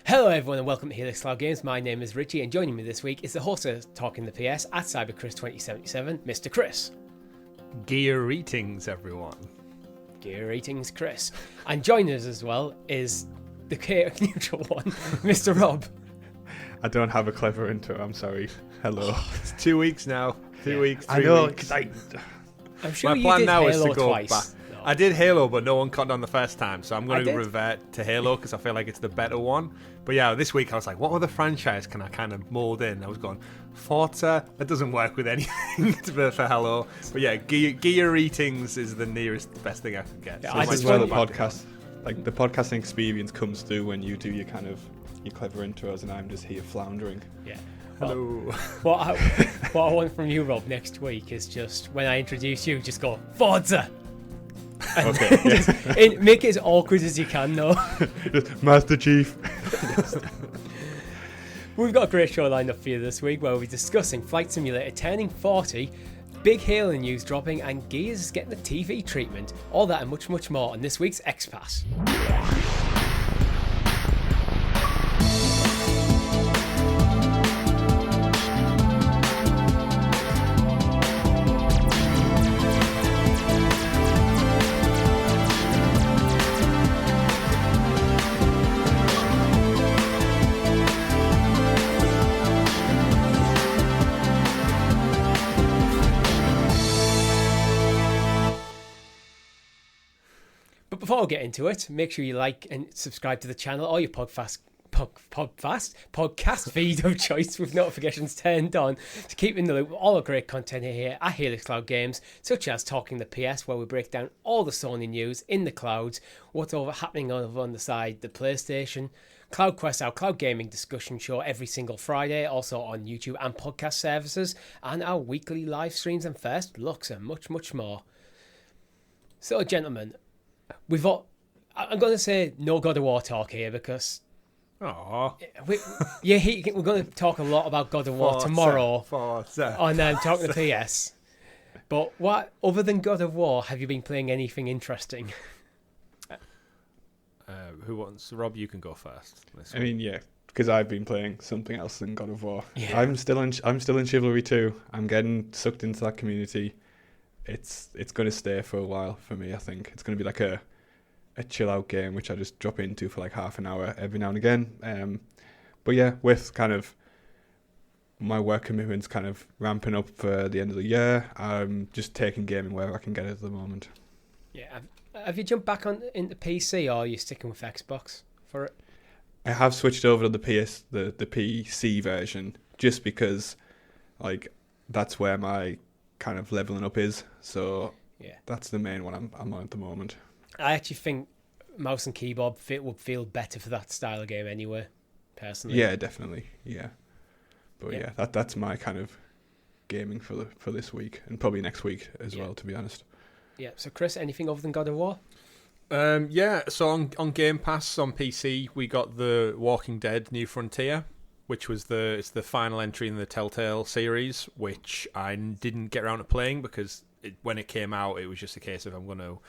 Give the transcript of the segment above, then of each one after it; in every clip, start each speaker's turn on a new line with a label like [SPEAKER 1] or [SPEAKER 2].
[SPEAKER 1] Hello everyone and welcome to Helix Cloud Games. My name is Richie and joining me this week is the host of Talking the PS at CyberChris2077, Mr. Chris.
[SPEAKER 2] Gear eatings, everyone.
[SPEAKER 1] Gear eatings, Chris. And joining us as well is the chaotic neutral one, Mr. Rob.
[SPEAKER 3] I don't have a clever intro, I'm sorry. Hello.
[SPEAKER 2] It's 2 weeks now. 2 weeks, 3
[SPEAKER 3] I know,
[SPEAKER 2] weeks.
[SPEAKER 3] because
[SPEAKER 1] I'm sure
[SPEAKER 2] My
[SPEAKER 1] you
[SPEAKER 2] plan
[SPEAKER 1] did
[SPEAKER 2] now
[SPEAKER 1] Halo
[SPEAKER 2] is to go
[SPEAKER 1] twice.
[SPEAKER 2] back.
[SPEAKER 1] No.
[SPEAKER 2] I did Halo, but no one caught on the first time, so I'm going
[SPEAKER 1] I
[SPEAKER 2] to
[SPEAKER 1] did.
[SPEAKER 2] revert to Halo because I feel like it's the better one. But yeah, this week I was like, what other franchise can I kind of mold in? I was going, Forza, that doesn't work with anything for Halo. But yeah, gear eatings is the nearest best thing I could get.
[SPEAKER 1] Yeah,
[SPEAKER 2] So
[SPEAKER 1] I
[SPEAKER 3] this
[SPEAKER 1] just
[SPEAKER 3] is where the
[SPEAKER 1] wanted-
[SPEAKER 3] podcast, like the podcasting experience comes through when you do your kind of, your clever intros and I'm just here floundering.
[SPEAKER 1] Yeah.
[SPEAKER 2] Hello.
[SPEAKER 1] What I want from you, Rob, next week is just when I introduce you, just go Forza. And
[SPEAKER 3] Okay, yeah.
[SPEAKER 1] just, make it as awkward as you can, though.
[SPEAKER 3] Just, Master Chief.
[SPEAKER 1] We've got a great show lined up for you this week where we'll be discussing Flight Simulator turning 40, big Halo news dropping, and Gears getting the TV treatment. All that and much, much more on this week's XPass. But before we get into it, make sure you like and subscribe to the channel or your podcast feed of choice with notifications turned on to keep in the loop with all the great content here at Helix Cloud Games, such as Talking the PS, where we break down all the Sony news in the clouds, what's happening over on the side, the PlayStation, CloudQuest, our cloud gaming discussion show every single Friday, also on YouTube and podcast services, and our weekly live streams and first looks and much, much more. So, gentlemen, I'm going to say no God of War talk here because
[SPEAKER 2] Aww.
[SPEAKER 1] we're going to talk a lot about God of War tomorrow
[SPEAKER 2] Forza.
[SPEAKER 1] on Talking the PS. But what, other than God of War, have you been playing anything interesting?
[SPEAKER 2] Who wants? Rob, you can go first.
[SPEAKER 3] I mean, yeah, because I've been playing something else than God of War.
[SPEAKER 1] Yeah.
[SPEAKER 3] I'm still in Chivalry 2. I'm getting sucked into that community. It's going to stay for a while for me, I think. It's going to be like a chill out game which I just drop into for like half an hour every now and again. But yeah, with kind of my work commitments kind of ramping up for the end of the year, I'm just taking gaming wherever I can get it at the moment.
[SPEAKER 1] Yeah. Have you jumped back into PC or are you sticking with Xbox for it?
[SPEAKER 3] I have switched over to the PC version just because like that's where my kind of leveling up is. So
[SPEAKER 1] Yeah.
[SPEAKER 3] that's the main one I'm on at the moment.
[SPEAKER 1] I actually think mouse and keyboard would feel better for that style of game anyway, personally.
[SPEAKER 3] Yeah, definitely. Yeah. But
[SPEAKER 1] Yeah.
[SPEAKER 3] yeah, that's my kind of gaming for this week and probably next week as well, to be honest.
[SPEAKER 1] Yeah. So, Chris, anything other than God of War?
[SPEAKER 2] Yeah, so on Game Pass on PC, we got the Walking Dead New Frontier, which was it's the final entry in the Telltale series, which I didn't get around to playing because when it came out, it was just a case of I'm going to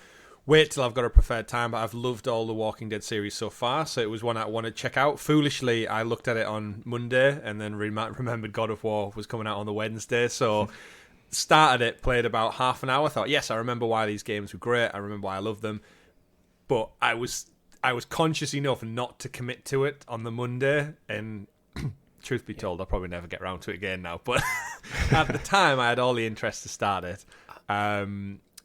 [SPEAKER 2] wait till I've got a preferred time, but I've loved all the Walking Dead series so far, so it was one I wanted to check out. Foolishly, I looked at it on Monday and then remembered God of War was coming out on the Wednesday, so started it, played about half an hour, thought, yes, I remember why these games were great, I remember why I love them, but I was conscious enough not to commit to it on the Monday, and truth be told, I'll probably never get around to it again now, but at the time I had all the interest to start it.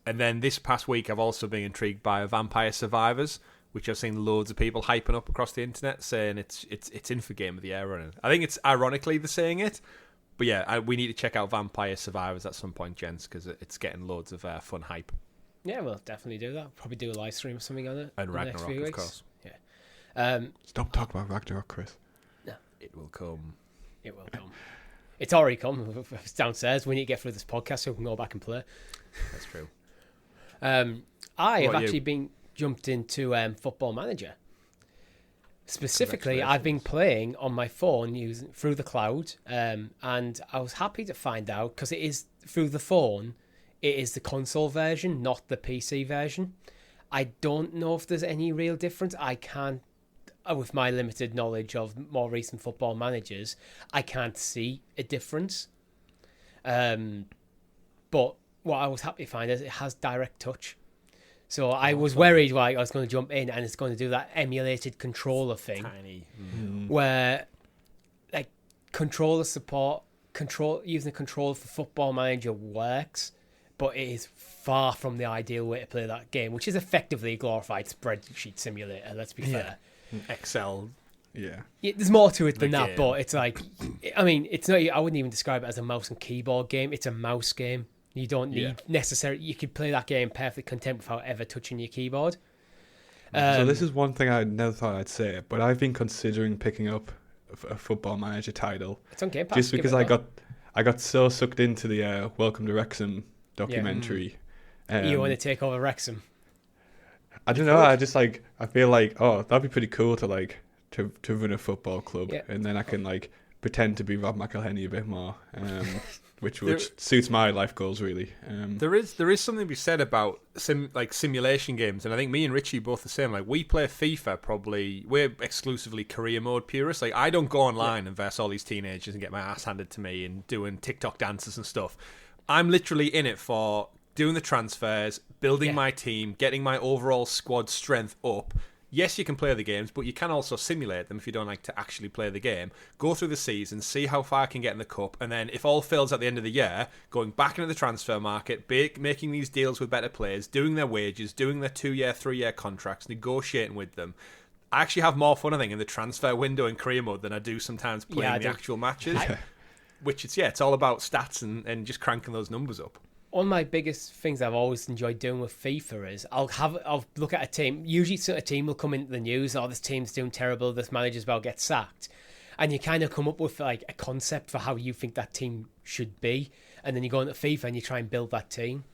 [SPEAKER 2] And then this past week I've also been intrigued by Vampire Survivors, which I've seen loads of people hyping up across the internet, saying it's in for Game of the Year running. I think it's ironically they're saying it, but yeah, we need to check out Vampire Survivors at some point, gents, because it's getting loads of fun hype.
[SPEAKER 1] Yeah, we'll definitely do that. Probably do a live stream or something on it.
[SPEAKER 2] And
[SPEAKER 1] in the next
[SPEAKER 2] Ragnarok,
[SPEAKER 1] few
[SPEAKER 2] of
[SPEAKER 1] weeks.
[SPEAKER 2] course.
[SPEAKER 1] Yeah.
[SPEAKER 3] Stop talking about Ragnarok, Chris.
[SPEAKER 2] It will come.
[SPEAKER 1] It will come. It's already come. It's downstairs. We need to get through this podcast so we can go back and play.
[SPEAKER 2] That's true.
[SPEAKER 1] I have
[SPEAKER 2] What, you?
[SPEAKER 1] actually been jumped into Football Manager. Specifically, I've been playing on my phone using through the cloud, and I was happy to find out because it is through the phone. It is the console version, not the PC version. I don't know if there's any real difference. I can't with my limited knowledge of more recent football managers, I can't see a difference. But what I was happy to find is it has direct touch. So I was worried I was going to jump in and it's going to do that emulated controller thing.
[SPEAKER 2] Tiny.
[SPEAKER 1] Where like controller support, using the controller for Football Manager works, but it is far from the ideal way to play that game, which is effectively a glorified spreadsheet simulator, let's be fair.
[SPEAKER 2] Excel.
[SPEAKER 3] Yeah.
[SPEAKER 1] There's more to it than that,
[SPEAKER 2] game.
[SPEAKER 1] but it's like, I mean, it's not. I wouldn't even describe it as a mouse and keyboard game. It's a mouse game. You don't need necessarily. You could play that game perfectly content without ever touching your keyboard.
[SPEAKER 3] So this is one thing I never thought I'd say, but I've been considering picking up a Football Manager title.
[SPEAKER 1] It's on Game Pass.
[SPEAKER 3] Just because I got so sucked into the Welcome to Wrexham documentary.
[SPEAKER 1] You want to take over Wrexham?
[SPEAKER 3] I don't know. I just I feel like, oh, that'd be pretty cool to to run a football club, and then I can pretend to be Rob McElhenney a bit more, which suits my life goals really.
[SPEAKER 1] Mm.
[SPEAKER 2] There is something to be said about simulation games, and I think me and Richie both the same. Like, we play FIFA, we're exclusively career mode purists. Like, I don't go online and verse all these teenagers and get my ass handed to me and doing TikTok dances and stuff. I'm literally in it for doing the transfers, building my team, getting my overall squad strength up. Yes, you can play the games, but you can also simulate them if you don't like to actually play the game. Go through the season, see how far I can get in the cup, and then if all fails at the end of the year, going back into the transfer market, making these deals with better players, doing their wages, doing their 2-year, 3-year contracts, negotiating with them. I actually have more fun, I think, in the transfer window in career mode than I do sometimes playing the actual matches. Which it's all about stats and just cranking those numbers up.
[SPEAKER 1] One of my biggest things I've always enjoyed doing with FIFA is I'll look at a team. Usually a team will come into the news, this team's doing terrible, this manager's about to get sacked. And you kind of come up with a concept for how you think that team should be. And then you go into FIFA and you try and build that team.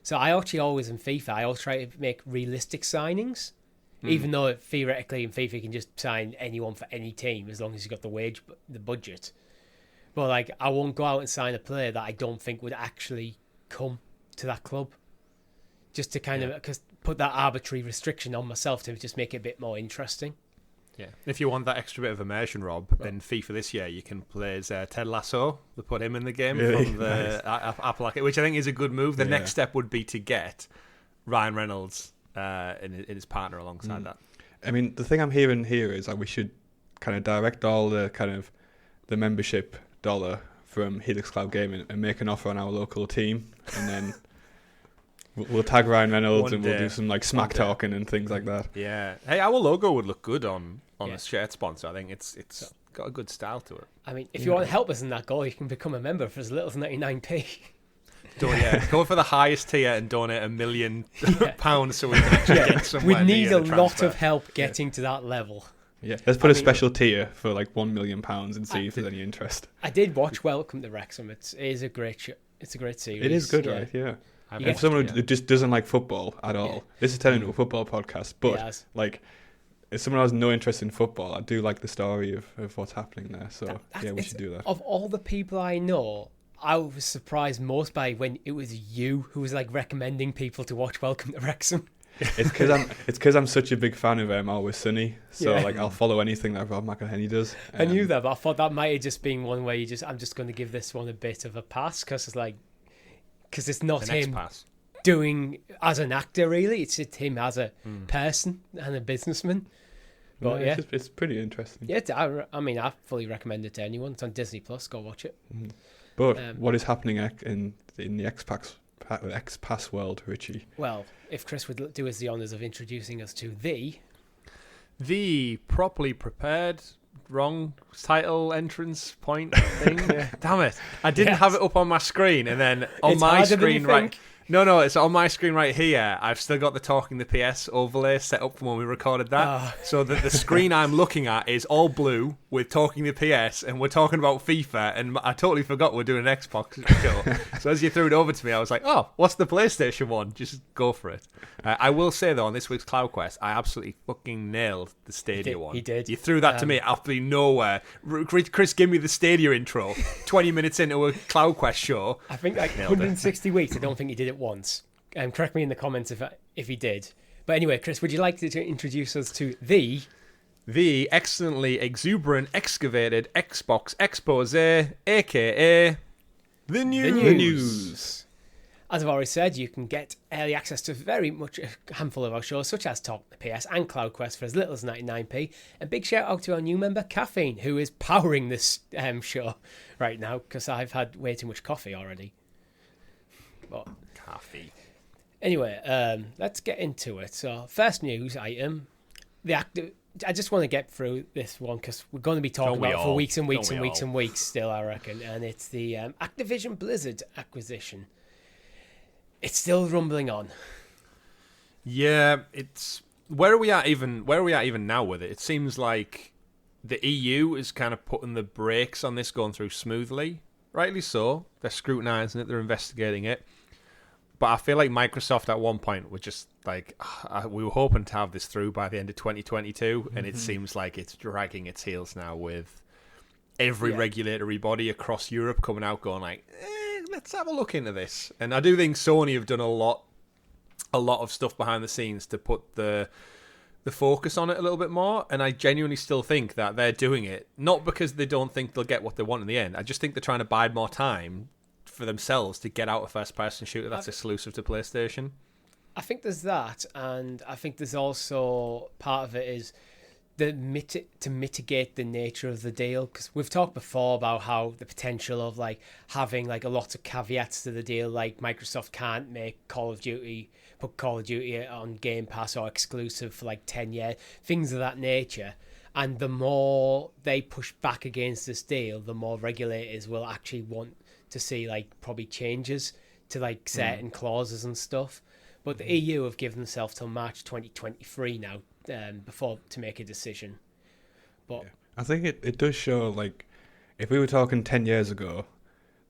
[SPEAKER 1] So I actually always in FIFA, I always try to make realistic signings. Even though theoretically in FIFA you can just sign anyone for any team as long as you've got the budget. But I won't go out and sign a player that I don't think would actually come to that club, just to kind of put that arbitrary restriction on myself to just make it a bit more interesting.
[SPEAKER 2] Yeah. If you want that extra bit of immersion, Rob, then FIFA this year you can play as Ted Lasso. They put him in the game from the Apple Arcade, which I think is a good move. The next step would be to get Ryan Reynolds and his partner alongside that.
[SPEAKER 3] I mean, the thing I'm hearing here is we should kind of direct all the the membership dollar from Helix Cloud Gaming and make an offer on our local team, and then we'll tag Ryan Reynolds and we'll do some smack talking and things like that.
[SPEAKER 2] Yeah. Hey, our logo would look good on a shirt sponsor. I think it's got a good style to it.
[SPEAKER 1] I mean, if you want to help us in that goal, you can become a member for as little as 99p.
[SPEAKER 2] Go for the highest tier and donate £1 million so we can actually get somewhere.
[SPEAKER 1] We need a lot of help getting to that level.
[SPEAKER 3] Yeah, let's put a special tier for £1 million and see if there's any interest.
[SPEAKER 1] I did watch Welcome to Wrexham. It is a great show. It's a great series.
[SPEAKER 3] It is good, right? Yeah. And someone who just doesn't like football at all. This is turning into a football podcast, but if someone has no interest in football, I do like the story of what's happening there. So we should do that.
[SPEAKER 1] Of all the people I know, I was surprised most by when it was you who was recommending people to watch Welcome to Wrexham.
[SPEAKER 3] It's because I'm such a big fan of Always Sunny, so I'll follow anything that Rob McElhenney does.
[SPEAKER 1] I knew that, but I thought that might have just been one where I'm just going to give this one a bit of a pass because it's not him doing as an actor really. It's just him as a person and a businessman. But
[SPEAKER 3] it's pretty interesting.
[SPEAKER 1] Yeah, I mean, I fully recommend it to anyone. It's on Disney Plus. Go watch it.
[SPEAKER 3] But what is happening in the XPass world, Richie?
[SPEAKER 1] Well, if Chris would do us the honours of introducing us to
[SPEAKER 2] the properly prepared wrong title entrance point thing. Damn it! I didn't have it up on my screen, and then on my screen right. No, it's on my screen right here. I've still got the Talking the PS overlay set up from when we recorded that. So that the screen I'm looking at is all blue with Talking the PS, and we're talking about FIFA, and I totally forgot we're doing an Xbox show. So as you threw it over to me, I was like, oh, what's the PlayStation one? Just go for it. I will say, though, on this week's CloudQuest, I absolutely fucking nailed the Stadia one.
[SPEAKER 1] He did.
[SPEAKER 2] You threw that to me out of nowhere. Chris, give me the Stadia intro. 20 minutes into a CloudQuest show.
[SPEAKER 1] I think 160 weeks, I don't think he did it once. Correct me in the comments if he did. But anyway, Chris, would you like to introduce us to
[SPEAKER 2] the excellently exuberant, excavated Xbox expose, aka the news.
[SPEAKER 1] As I've already said, you can get early access to very much a handful of our shows, such as Talk the PS and CloudQuest for as little as 99p. And big shout out to our new member, Caffeine, who is powering this show right now, because I've had way too much coffee already. But
[SPEAKER 2] Coffee.
[SPEAKER 1] anyway, let's get into it. So, first news item, I just want to get through this one because we're going to be talking about it for weeks and weeks and weeks and weeks still, I reckon. And it's the Activision Blizzard acquisition. It's still rumbling on.
[SPEAKER 2] Yeah, it's where are we at even now with it? It seems like the EU is kind of putting the brakes on this going through smoothly. Rightly so. They're scrutinising it, they're investigating it. But I feel like Microsoft at one point were just like, we were hoping to have this through by the end of 2022, and it seems like it's dragging its heels now with every regulatory body across Europe coming out going like, let's have a look into this. And I do think Sony have done a lot of stuff behind the scenes to put the focus on it a little bit more, and I genuinely still think that they're doing it not because they don't think they'll get what they want in the end. I just think they're trying to bide more time for themselves to get out a first-person shooter that's exclusive to PlayStation.
[SPEAKER 1] I think there's that, and I think there's also part of it is to mitigate the nature of the deal, because we've talked before about how the potential of like having like a lot of caveats to the deal, like Microsoft can't make put Call of Duty on Game Pass or exclusive for like 10 years, things of that nature. And the more they push back against this deal, the more regulators will actually want to see like probably changes to like certain clauses and stuff. But the EU have given themselves till March 2023 now before to make a decision. But
[SPEAKER 3] I think it does show, like, if we were talking 10 years ago,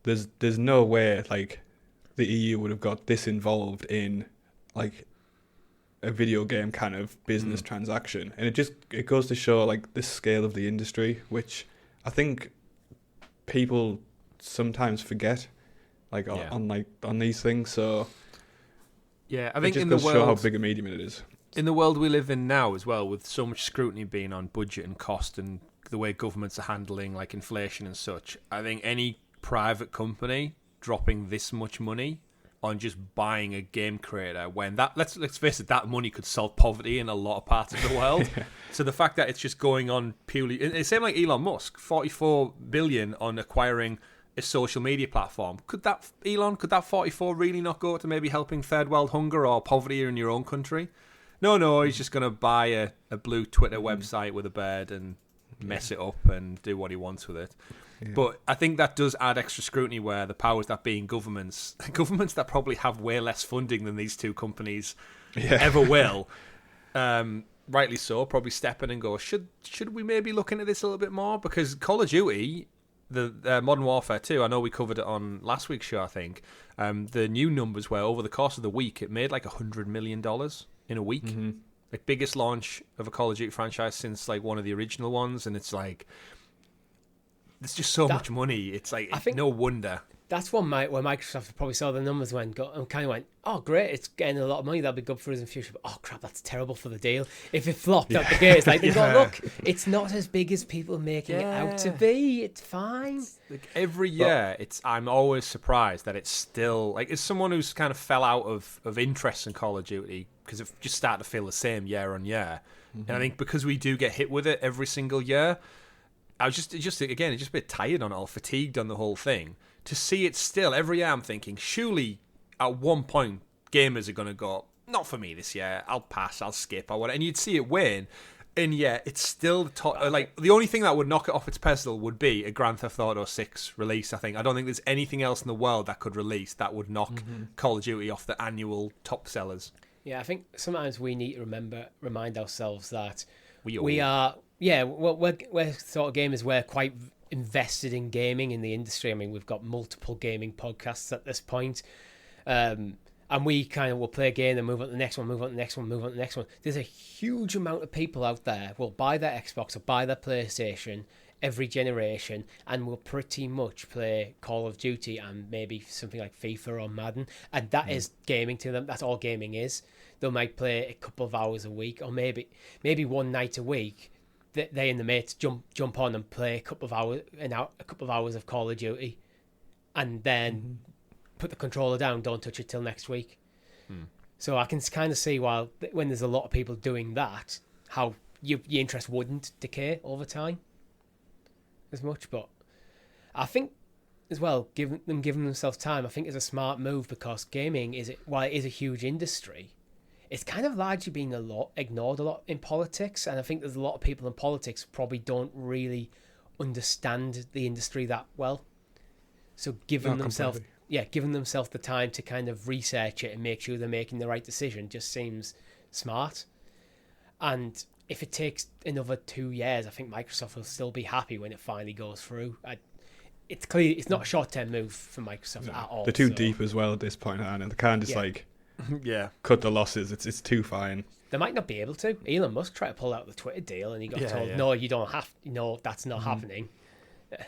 [SPEAKER 3] there's no way like the EU would have got this involved in like a video game kind of business transaction, and it goes to show like the scale of the industry, which I think people sometimes forget, like on these things. So
[SPEAKER 2] yeah, I think
[SPEAKER 3] it just goes to show how big a medium it is.
[SPEAKER 2] In the world we live in now as well, with so much scrutiny being on budget and cost and the way governments are handling like inflation and such, I think any private company dropping this much money on just buying a game creator, when that let's face it, that money could solve poverty in a lot of parts of the world. So the fact that it's just going on purely, it's same like Elon Musk, 44 billion on acquiring a social media platform. Could that 44 really not go to maybe helping third world hunger or poverty in your own country? No, he's just going to buy a blue Twitter website with a bird and mess it up and do what he wants with it. Yeah. But I think that does add extra scrutiny where the powers that be in governments that probably have way less funding than these two companies ever will, rightly so, probably step in and go, should we maybe look into this a little bit more? Because Call of Duty, the Modern Warfare 2, I know we covered it on last week's show, I think. The new numbers were over the course of the week, it made like $100 million in a week. Like biggest launch of a Call of Duty franchise since like one of the original ones, and it's like there's just so much money. It's like no wonder. That's
[SPEAKER 1] where Microsoft probably saw the numbers and kind of went, oh great, it's getting a lot of money, that'll be good for us in the future. But, oh crap, that's terrible for the deal. If it flopped out the gate, it's like they go, look, it's not as big as people making it out to be. It's fine.
[SPEAKER 2] Like every year, I'm always surprised that it's still like, as someone who's kind of fell out of interest in Call of Duty because it just started to feel the same year on year, and I think because we do get hit with it every single year, I was just a bit tired on it all, fatigued on the whole thing. To see it still every year, I'm thinking, surely at one point gamers are going to go, not for me this year, I'll pass, I'll skip, or whatever. And you'd see it win, and yeah, it's still the only thing that would knock it off its pedestal would be a Grand Theft Auto 6 release. I don't think there's anything else in the world that could release that would knock Call of Duty off the annual top sellers.
[SPEAKER 1] Yeah, I think sometimes we need to remind ourselves that we're sort of gamers, we're quite invested in gaming in the industry. I mean, we've got multiple gaming podcasts at this point, and we kind of will play a game and move on to the next one, move on to the next one, move on to the next one. There's a huge amount of people out there will buy their Xbox or buy their PlayStation every generation and will pretty much play Call of Duty and maybe something like FIFA or Madden, and that is gaming to them. That's all gaming is. They might play a couple of hours a week, or maybe one night a week. they and the mates jump on and play a couple of hours of Call of Duty, and then put the controller down, don't touch it till next week. So I can kind of see when there's a lot of people doing that, how your interest wouldn't decay over time as much. But I think as well, giving themselves time, I think is a smart move, because gaming while it is a huge industry, it's kind of largely being ignored a lot in politics, and I think there's a lot of people in politics probably don't really understand the industry that well. So giving themselves the time to kind of research it and make sure they're making the right decision just seems smart. And if it takes another 2 years, I think Microsoft will still be happy when it finally goes through. It's clear it's not a short-term move for Microsoft at all.
[SPEAKER 3] They're too deep as well at this point, and they can't just cut the losses. It's too fine.
[SPEAKER 1] They might not be able to. Elon Musk tried to pull out the Twitter deal, and he got told, "No, you don't have. No, that's not happening."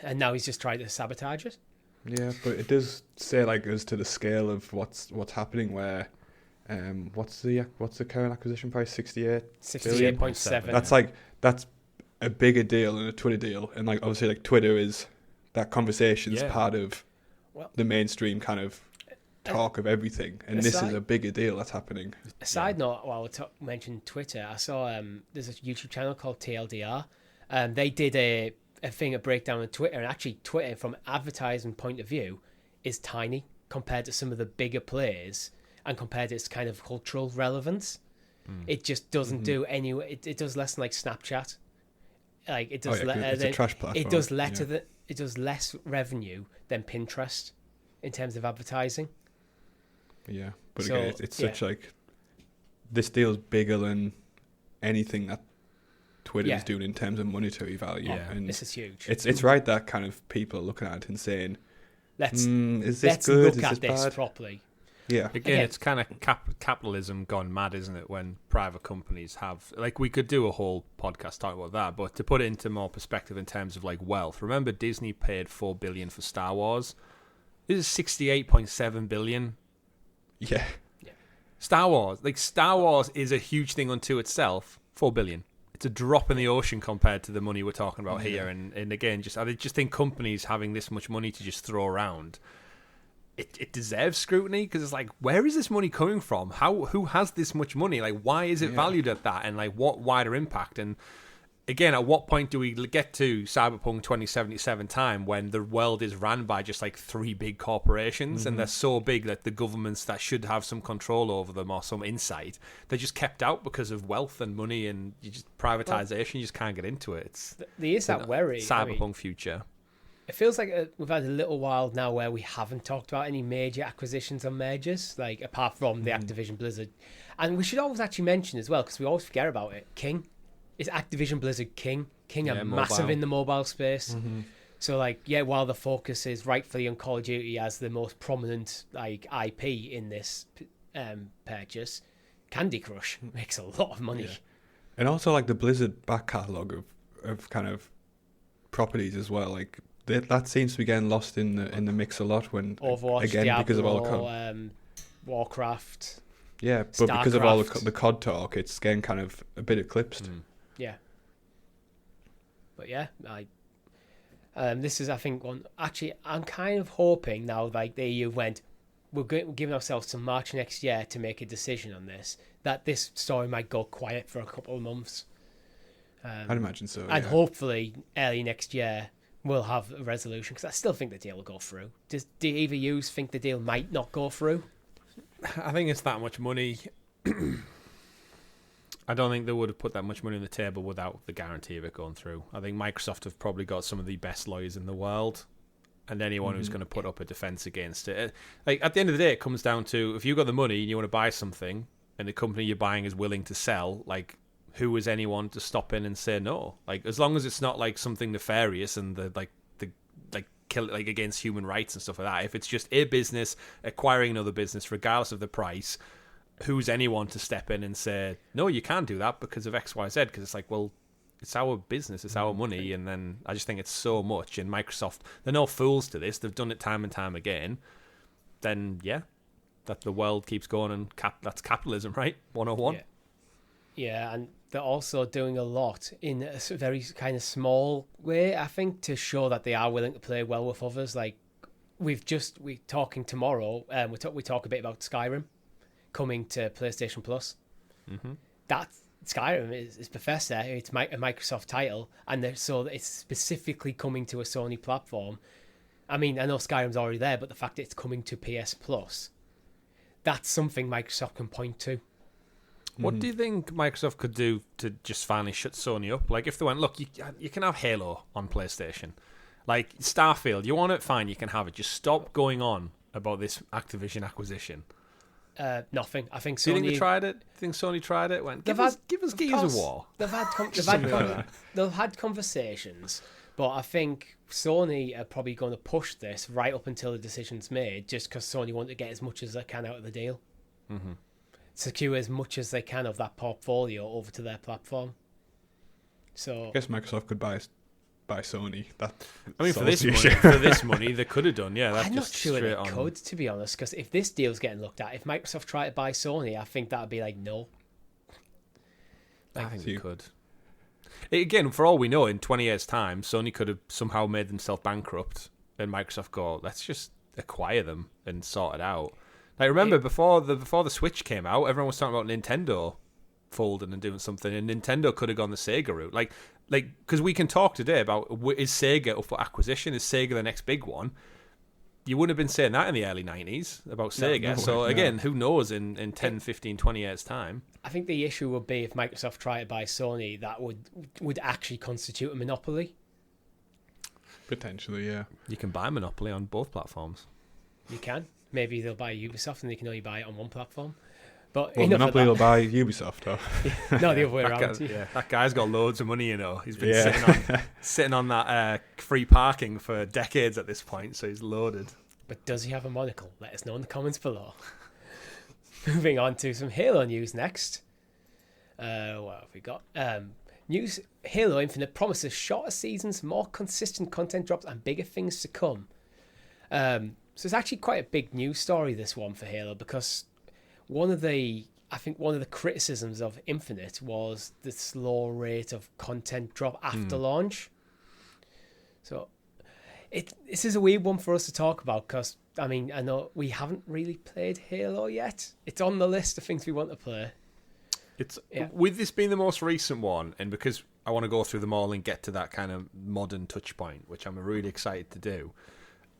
[SPEAKER 1] And now he's just tried to sabotage it.
[SPEAKER 3] Yeah, but it does say as to the scale of what's happening. Where, what's the current acquisition price?
[SPEAKER 1] 68.7.
[SPEAKER 3] That's a bigger deal than a Twitter deal, and obviously Twitter is that conversation's part of the mainstream kind of talk of everything, and this is a bigger deal that's happening.
[SPEAKER 1] A side note, while we mentioned Twitter, I saw there's a YouTube channel called TLDR. They did a breakdown of Twitter, and actually Twitter from an advertising point of view is tiny compared to some of the bigger players, and compared to its kind of cultural relevance. It just doesn't do any. It does less than Snapchat. It does.
[SPEAKER 3] It's a trash platform.
[SPEAKER 1] It does it does less revenue than Pinterest in terms of advertising.
[SPEAKER 3] Yeah, but again, it's such this deal's bigger than anything that Twitter is doing in terms of monetary value.
[SPEAKER 1] Yeah, and this is huge.
[SPEAKER 3] It's right that kind of people are looking at it and saying,
[SPEAKER 1] let's
[SPEAKER 3] good?
[SPEAKER 1] Look at this
[SPEAKER 3] bad?
[SPEAKER 1] properly.
[SPEAKER 2] Yeah. Again, it's kind of capitalism gone mad, isn't it? When private companies have, we could do a whole podcast talking about that, but to put it into more perspective in terms of wealth, remember Disney paid $4 billion for Star Wars? This is $68.7 billion.
[SPEAKER 3] Yeah.
[SPEAKER 2] Star Wars is a huge thing unto itself. $4 billion. It's a drop in the ocean compared to the money we're talking about here. And again, I just think companies having this much money to just throw around, it deserves scrutiny, because it's where is this money coming from? Who has this much money? Why is it valued at that? And what wider impact? And again, at what point do we get to Cyberpunk 2077 time when the world is ran by just 3 big corporations, and they're so big that the governments that should have some control over them or some insight, they're just kept out because of wealth and money and privatization. You just can't get into it.
[SPEAKER 1] There is that worry.
[SPEAKER 2] Cyberpunk future.
[SPEAKER 1] It feels like we've had a little while now where we haven't talked about any major acquisitions or mergers, apart from the Activision Blizzard. And we should always actually mention as well, because we always forget about it, King. It's Activision Blizzard King. King are massive in the mobile space. So while the focus is rightfully on Call of Duty as the most prominent IP in this purchase, Candy Crush makes a lot of money.
[SPEAKER 3] And also the Blizzard back catalogue of kind of properties as well. That seems to be getting lost in the mix a lot when
[SPEAKER 1] Overwatch,
[SPEAKER 3] again
[SPEAKER 1] Diablo,
[SPEAKER 3] because of all
[SPEAKER 1] Warcraft.
[SPEAKER 3] Yeah, but
[SPEAKER 1] Starcraft.
[SPEAKER 3] Because of all the COD talk, it's getting kind of a bit eclipsed.
[SPEAKER 1] Yeah. But this is, I think, one. Actually, I'm kind of hoping now, the EU went, we're giving ourselves to March next year to make a decision on this, that this story might go quiet for a couple of months.
[SPEAKER 3] I'd imagine so.
[SPEAKER 1] And hopefully, early next year, we'll have a resolution, because I still think the deal will go through. Do either of you think the deal might not go through?
[SPEAKER 2] I think it's that much money. I don't think they would have put that much money on the table without the guarantee of it going through. I think Microsoft have probably got some of the best lawyers in the world, and anyone who's going to put up a defense against it. At the end of the day, it comes down to, if you've got the money and you want to buy something, and the company you're buying is willing to sell, who is anyone to stop in and say no? As long as it's not something nefarious and the kill against human rights and stuff like that. If it's just a business acquiring another business, regardless of the price, who's anyone to step in and say no, you can't do that because of X, Y, Z? Because it's it's our business, it's our money, and then I just think it's so much. And Microsoft, they're no fools to this. They've done it time and time again. Then that the world keeps going, and that's capitalism, right? 101.
[SPEAKER 1] Yeah, and they're also doing a lot in a very kind of small way, I think, to show that they are willing to play well with others. Like, we're talking tomorrow, we talk a bit about Skyrim coming to PlayStation Plus.
[SPEAKER 2] Mm-hmm.
[SPEAKER 1] That Skyrim is Bethesda. It's a Microsoft title, and so it's specifically coming to a Sony platform. I mean, I know Skyrim's already there, but the fact that it's coming to PS Plus, that's something Microsoft can point to.
[SPEAKER 2] What do you think Microsoft could do to just finally shut Sony up? Like, if they went, look, you can have Halo on PlayStation. Like, Starfield, you want it? Fine, you can have it. Just stop going on about this Activision acquisition.
[SPEAKER 1] Nothing. I think Sony...
[SPEAKER 2] Do you think they tried it? Do you think Sony tried it? Went, give us Gears of War.
[SPEAKER 1] They've had conversations, but I think Sony are probably going to push this right up until the decision's made, just because Sony want to get as much as they can out of the deal.
[SPEAKER 2] Mm-hmm.
[SPEAKER 1] Secure as much as they can of that portfolio over to their platform. So
[SPEAKER 3] I guess Microsoft could buy Sony.
[SPEAKER 2] For this money, they could have done. Yeah, that's
[SPEAKER 1] I'm not
[SPEAKER 2] just
[SPEAKER 1] sure they
[SPEAKER 2] on.
[SPEAKER 1] could, to be honest. Because if this deal's getting looked at, if Microsoft tried to buy Sony, I think that'd be like no.
[SPEAKER 2] I think they could. Again, for all we know, in 20 years' time, Sony could have somehow made themselves bankrupt, and Microsoft go, let's just acquire them and sort it out. Like, remember before the Switch came out, everyone was talking about Nintendo folding and doing something, and Nintendo could have gone the Sega route. Like because we can talk today about, is Sega up for acquisition? Is Sega the next big one? You wouldn't have been saying that in the early 90s about Sega. Again, who knows in 10, 15, 20 years' time?
[SPEAKER 1] I think the issue would be if Microsoft tried to buy Sony, that would actually constitute a monopoly.
[SPEAKER 3] Potentially, yeah.
[SPEAKER 2] You can buy Monopoly on both platforms.
[SPEAKER 1] You can. Maybe they'll buy Ubisoft and they can only buy it on one platform. But
[SPEAKER 3] Monopoly will buy Ubisoft, though.
[SPEAKER 1] No, the other way around.
[SPEAKER 2] That guy's got loads of money, you know. He's been sitting on that free parking for decades at this point, so he's loaded. But
[SPEAKER 1] does he have a monocle? Let us know in the comments below. Moving on to some Halo news next. What have we got? News: Halo Infinite promises shorter seasons, more consistent content drops, and bigger things to come. So it's actually quite a big news story, this one, for Halo, because one of the criticisms of Infinite was the slow rate of content drop after launch. So this is a weird one for us to talk about, because I mean, I know we haven't really played Halo yet. It's on the list of things we want to play.
[SPEAKER 2] With this being the most recent one, and because I want to go through them all and get to that kind of modern touch point, which I'm really excited to do.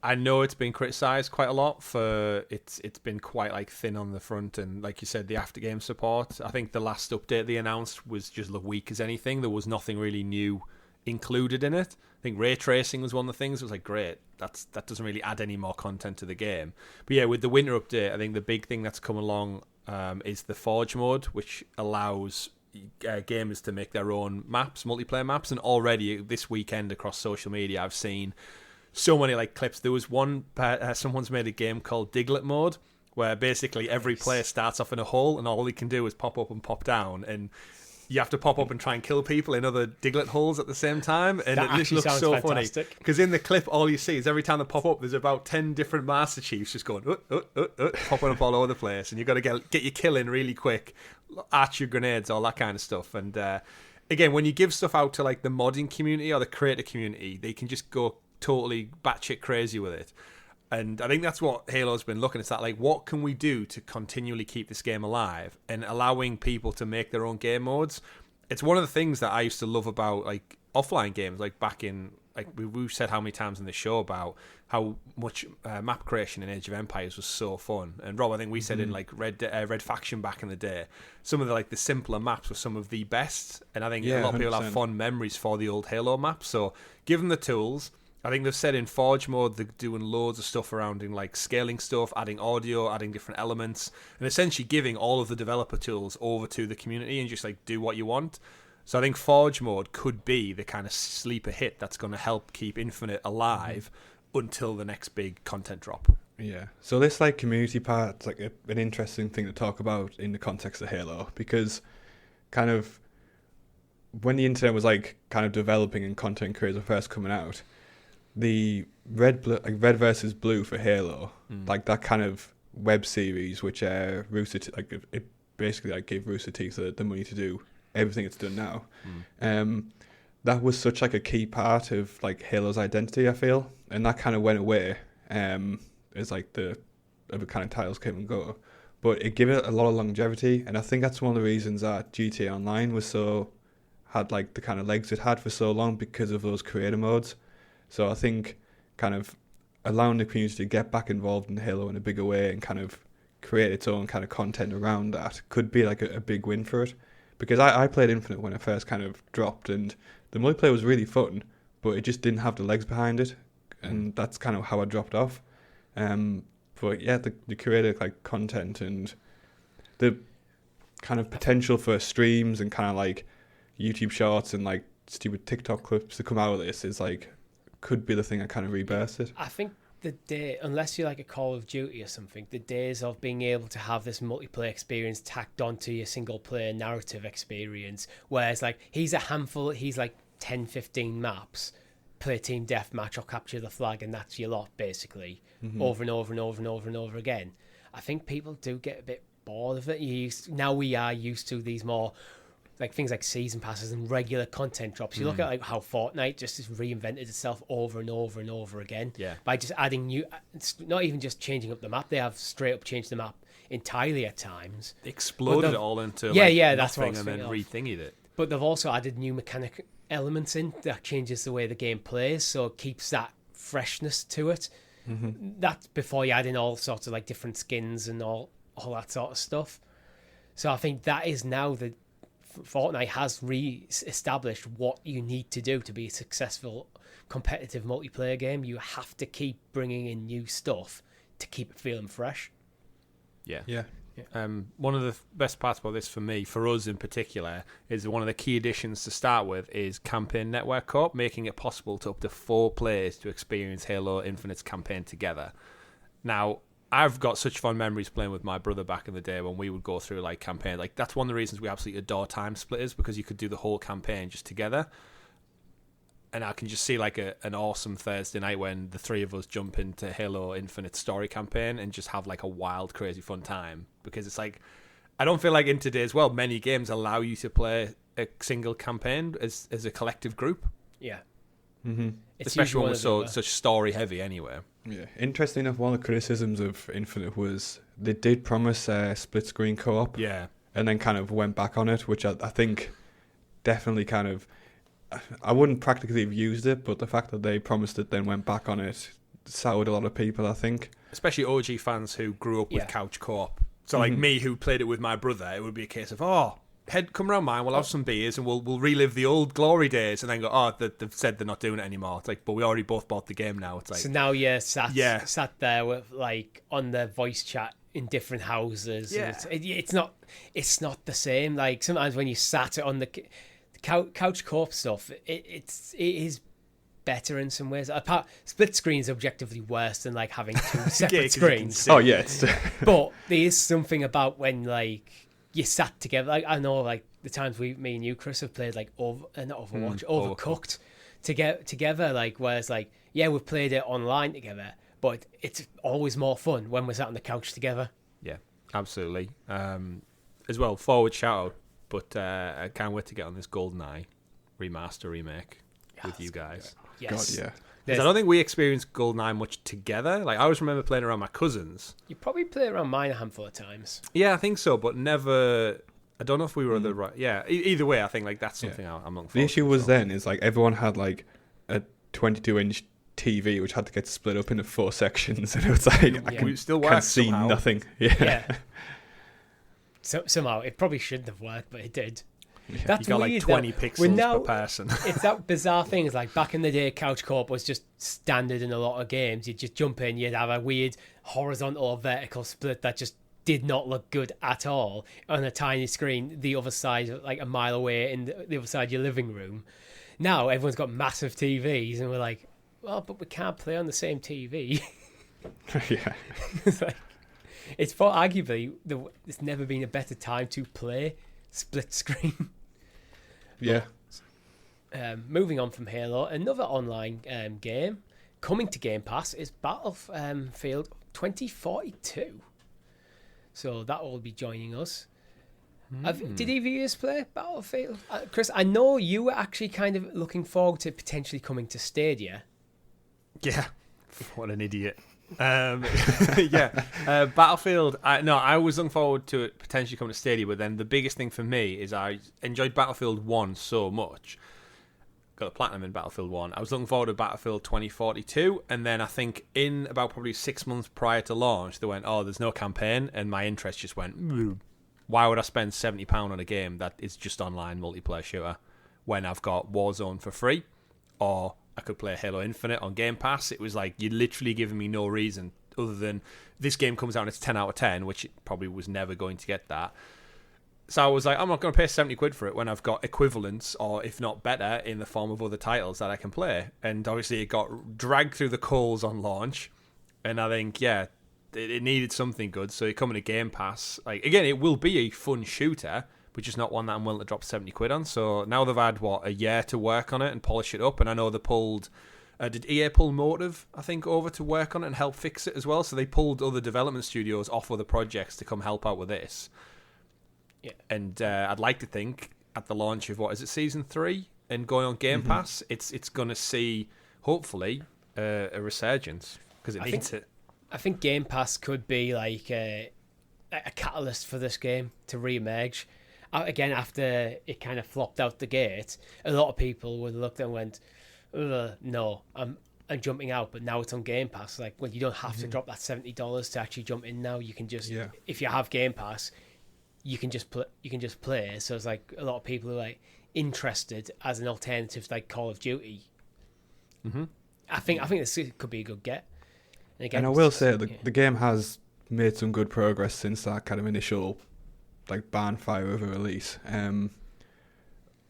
[SPEAKER 2] I know it's been criticised quite a lot for it's been quite like thin on the front, and like you said, the after game support. I think the last update they announced was just as weak as anything. There was nothing really new included in it. I think ray tracing was one of the things. It was like, great, that doesn't really add any more content to the game. But yeah, with the winter update, I think the big thing that's come along is the Forge mode, which allows gamers to make their own maps, multiplayer maps. And already this weekend across social media, I've seen so many like clips. There was one, someone's made a game called Diglett mode, where basically every player starts off in a hole and all he can do is pop up and pop down, and you have to pop up and try and kill people in other Diglett holes at the same time, and it just looks so fantastic. Funny because in the clip all you see is every time they pop up there's about 10 different Master Chiefs just going popping up all over the place, and you've got to get your kill in really quick, arch your grenades, all that kind of stuff. And again, when you give stuff out to like the modding community or the creator community, they can just go totally batshit crazy with it. And I think that's what Halo's been looking at. It's that, like, what can we do to continually keep this game alive and allowing people to make their own game modes? It's one of the things that I used to love about, like, offline games. Like, back in, like, we've said how many times in the show about how much map creation in Age of Empires was so fun. And Rob, I think we said in, like, Red Faction back in the day, some of the, like, the simpler maps were some of the best. And I think a lot of people
[SPEAKER 3] 100%.
[SPEAKER 2] have fond memories for the old Halo maps. So give them the tools. I think they've said in Forge mode they're doing loads of stuff around in like scaling stuff, adding audio, adding different elements, and essentially giving all of the developer tools over to the community and just like do what you want. So I think Forge mode could be the kind of sleeper hit that's going to help keep Infinite alive until the next big content drop.
[SPEAKER 3] Yeah. So this like community part's like an interesting thing to talk about in the context of Halo, because kind of when the internet was like kind of developing and content creators were first coming out, the red versus blue for Halo, like that kind of web series, which Rooster it basically like gave Rooster Teeth the money to do everything it's done now. That was such like a key part of like Halo's identity, I feel, and that kind of went away as like the kind of titles came and go. But it gave it a lot of longevity, and I think that's one of the reasons that GTA Online had like the kind of legs it had for so long, because of those creator modes. So I think kind of allowing the community to get back involved in Halo in a bigger way and kind of create its own kind of content around that could be like a big win for it. Because I played Infinite when it first kind of dropped, and the multiplayer was really fun, but it just didn't have the legs behind it, and that's kind of how I dropped off. But yeah, the creator like content and the kind of potential for streams and kind of like YouTube shorts and like stupid TikTok clips to come out of this is like could be the thing that kind of rebirths it.
[SPEAKER 1] I think the day, unless you're like a Call of Duty or something, the days of being able to have this multiplayer experience tacked onto your single player narrative experience, whereas like he's like 10, 15 maps, play team deathmatch or capture the flag, and that's your lot basically, over and over and over and over and over again. I think people do get a bit bored of it. Now we are used to these more like things like season passes and regular content drops. You look at like how Fortnite just has reinvented itself over and over and over again by just adding new. It's not even just changing up the map; they have straight up changed the map entirely at times.
[SPEAKER 2] They exploded it all into
[SPEAKER 1] that's what I was
[SPEAKER 2] and then
[SPEAKER 1] thinking of.
[SPEAKER 2] rethingied it.
[SPEAKER 1] But they've also added new mechanic elements in that changes the way the game plays, so it keeps that freshness to it. That's before you add in all sorts of like different skins and all that sort of stuff. So I think that is now the Fortnite has re-established what you need to do to be a successful competitive multiplayer game. You have to keep bringing in new stuff to keep it feeling fresh.
[SPEAKER 2] Yeah. One of the best parts about this for me, for us in particular, is one of the key additions to start with is campaign network co-op, making it possible to up to 4 players to experience Halo Infinite's campaign together. Now, I've got such fond memories playing with my brother back in the day when we would go through like campaign. Like that's one of the reasons we absolutely adore Time Splitters, because you could do the whole campaign just together. And I can just see like an awesome Thursday night when the 3 of us jump into Halo Infinite story campaign and just have like a wild, crazy fun time. Because it's like, I don't feel like in today's world, many games allow you to play a single campaign as a collective group.
[SPEAKER 1] Yeah.
[SPEAKER 2] Especially when we're such story heavy anyway.
[SPEAKER 3] Yeah. Interesting enough, one of the criticisms of Infinite was they did promise split screen co-op.
[SPEAKER 2] Yeah.
[SPEAKER 3] And then kind of went back on it, which I think definitely kind of, I wouldn't practically have used it, but the fact that they promised it then went back on it soured a lot of people, I think.
[SPEAKER 2] Especially OG fans who grew up with couch co-op. So like me, who played it with my brother, it would be a case of, come round mine, we'll have some beers and we'll relive the old glory days, and then go, they've said they're not doing it anymore. It's like, but we already both bought the game now. It's like,
[SPEAKER 1] so now you're sat there with like on the voice chat in different houses.
[SPEAKER 2] Yeah.
[SPEAKER 1] It's not the same. Like sometimes when you sat on the couch co-op stuff, it is better in some ways. Apart, split screen is objectively worse than like having 2 separate screens.
[SPEAKER 3] Oh yes.
[SPEAKER 1] But there is something about when like you sat together. Like I know, like the times me and you, Chris, have played like Overcooked together. Like whereas like we've played it online together, but it's always more fun when we're sat on the couch together. Yeah,
[SPEAKER 2] absolutely. As well, forward shout out. But I can't wait to get on this GoldenEye remaster remake with you guys.
[SPEAKER 1] Yes.
[SPEAKER 3] God, yeah.
[SPEAKER 2] Because I don't think we experienced GoldenEye much together. Like I always remember playing around my cousins.
[SPEAKER 1] You probably played around mine a handful of times.
[SPEAKER 2] Yeah, I think so, but never. I don't know if we were the right. Yeah, either way, I think like that's something I'm looking for.
[SPEAKER 3] The issue was then is like everyone had like a 22-inch TV which had to get split up into 4 sections, and it was like I can see somehow. Nothing. Yeah.
[SPEAKER 1] So somehow it probably shouldn't have worked, but it did.
[SPEAKER 2] Yeah. That's you got weird, like 20 pixels per person.
[SPEAKER 1] It's that bizarre thing. It's like back in the day, couch co-op was just standard in a lot of games. You'd just jump in, you'd have a weird horizontal or vertical split that just did not look good at all on a tiny screen, the other side, like a mile away in the other side of your living room. Now everyone's got massive TVs, and we're like, well, but we can't play on the same TV.
[SPEAKER 3] Yeah.
[SPEAKER 1] It's like, it's for arguably there's never been a better time to play split screen.
[SPEAKER 3] Yeah.
[SPEAKER 1] Moving on from Halo, another online game coming to Game Pass is Battlefield 2042. So that will be joining us. Did either of you play Battlefield? Chris, I know you were actually kind of looking forward to potentially coming to Stadia.
[SPEAKER 2] Yeah, what an idiot. Battlefield. I was looking forward to it potentially coming to Stadia, but then the biggest thing for me is I enjoyed Battlefield 1 so much. Got a platinum in Battlefield 1. I was looking forward to Battlefield 2042, and then I think in about probably 6 months prior to launch, they went, "Oh, there's no campaign," and my interest just went. Why would I spend £70 on a game that is just online multiplayer shooter when I've got Warzone for free, or I could play Halo Infinite on Game Pass? It was like you're literally giving me no reason other than this game comes out and it's 10 out of 10, which it probably was never going to get that. So I was like, I'm not going to pay 70 quid for it when I've got equivalents, or if not better, in the form of other titles that I can play. And obviously it got dragged through the coals on launch, and I think, it needed something good, so it coming to Game Pass. Like, again, it will be a fun shooter, but just not one that I'm willing to drop 70 quid on. So now they've had, a year to work on it and polish it up, and I know they pulled... did EA pull Motive, I think, over to work on it and help fix it as well? So they pulled other development studios off other projects to come help out with this. Yeah. And I'd like to think at the launch of, Season 3? And going on Game Pass, it's going to see, hopefully, a resurgence, because it needs it.
[SPEAKER 1] I think Game Pass could be like a catalyst for this game to re-emerge. Again, after it kind of flopped out the gate, a lot of people would have looked and went, no, I'm jumping out, but now it's on Game Pass. Like, well, you don't have to drop that $70 to actually jump in now. You can just, if you have Game Pass, you can just play. So it's like a lot of people who are like interested as an alternative to like Call of Duty. I think this could be a good get.
[SPEAKER 3] And I will say the game has made some good progress since that kind of initial like barnfire of a release.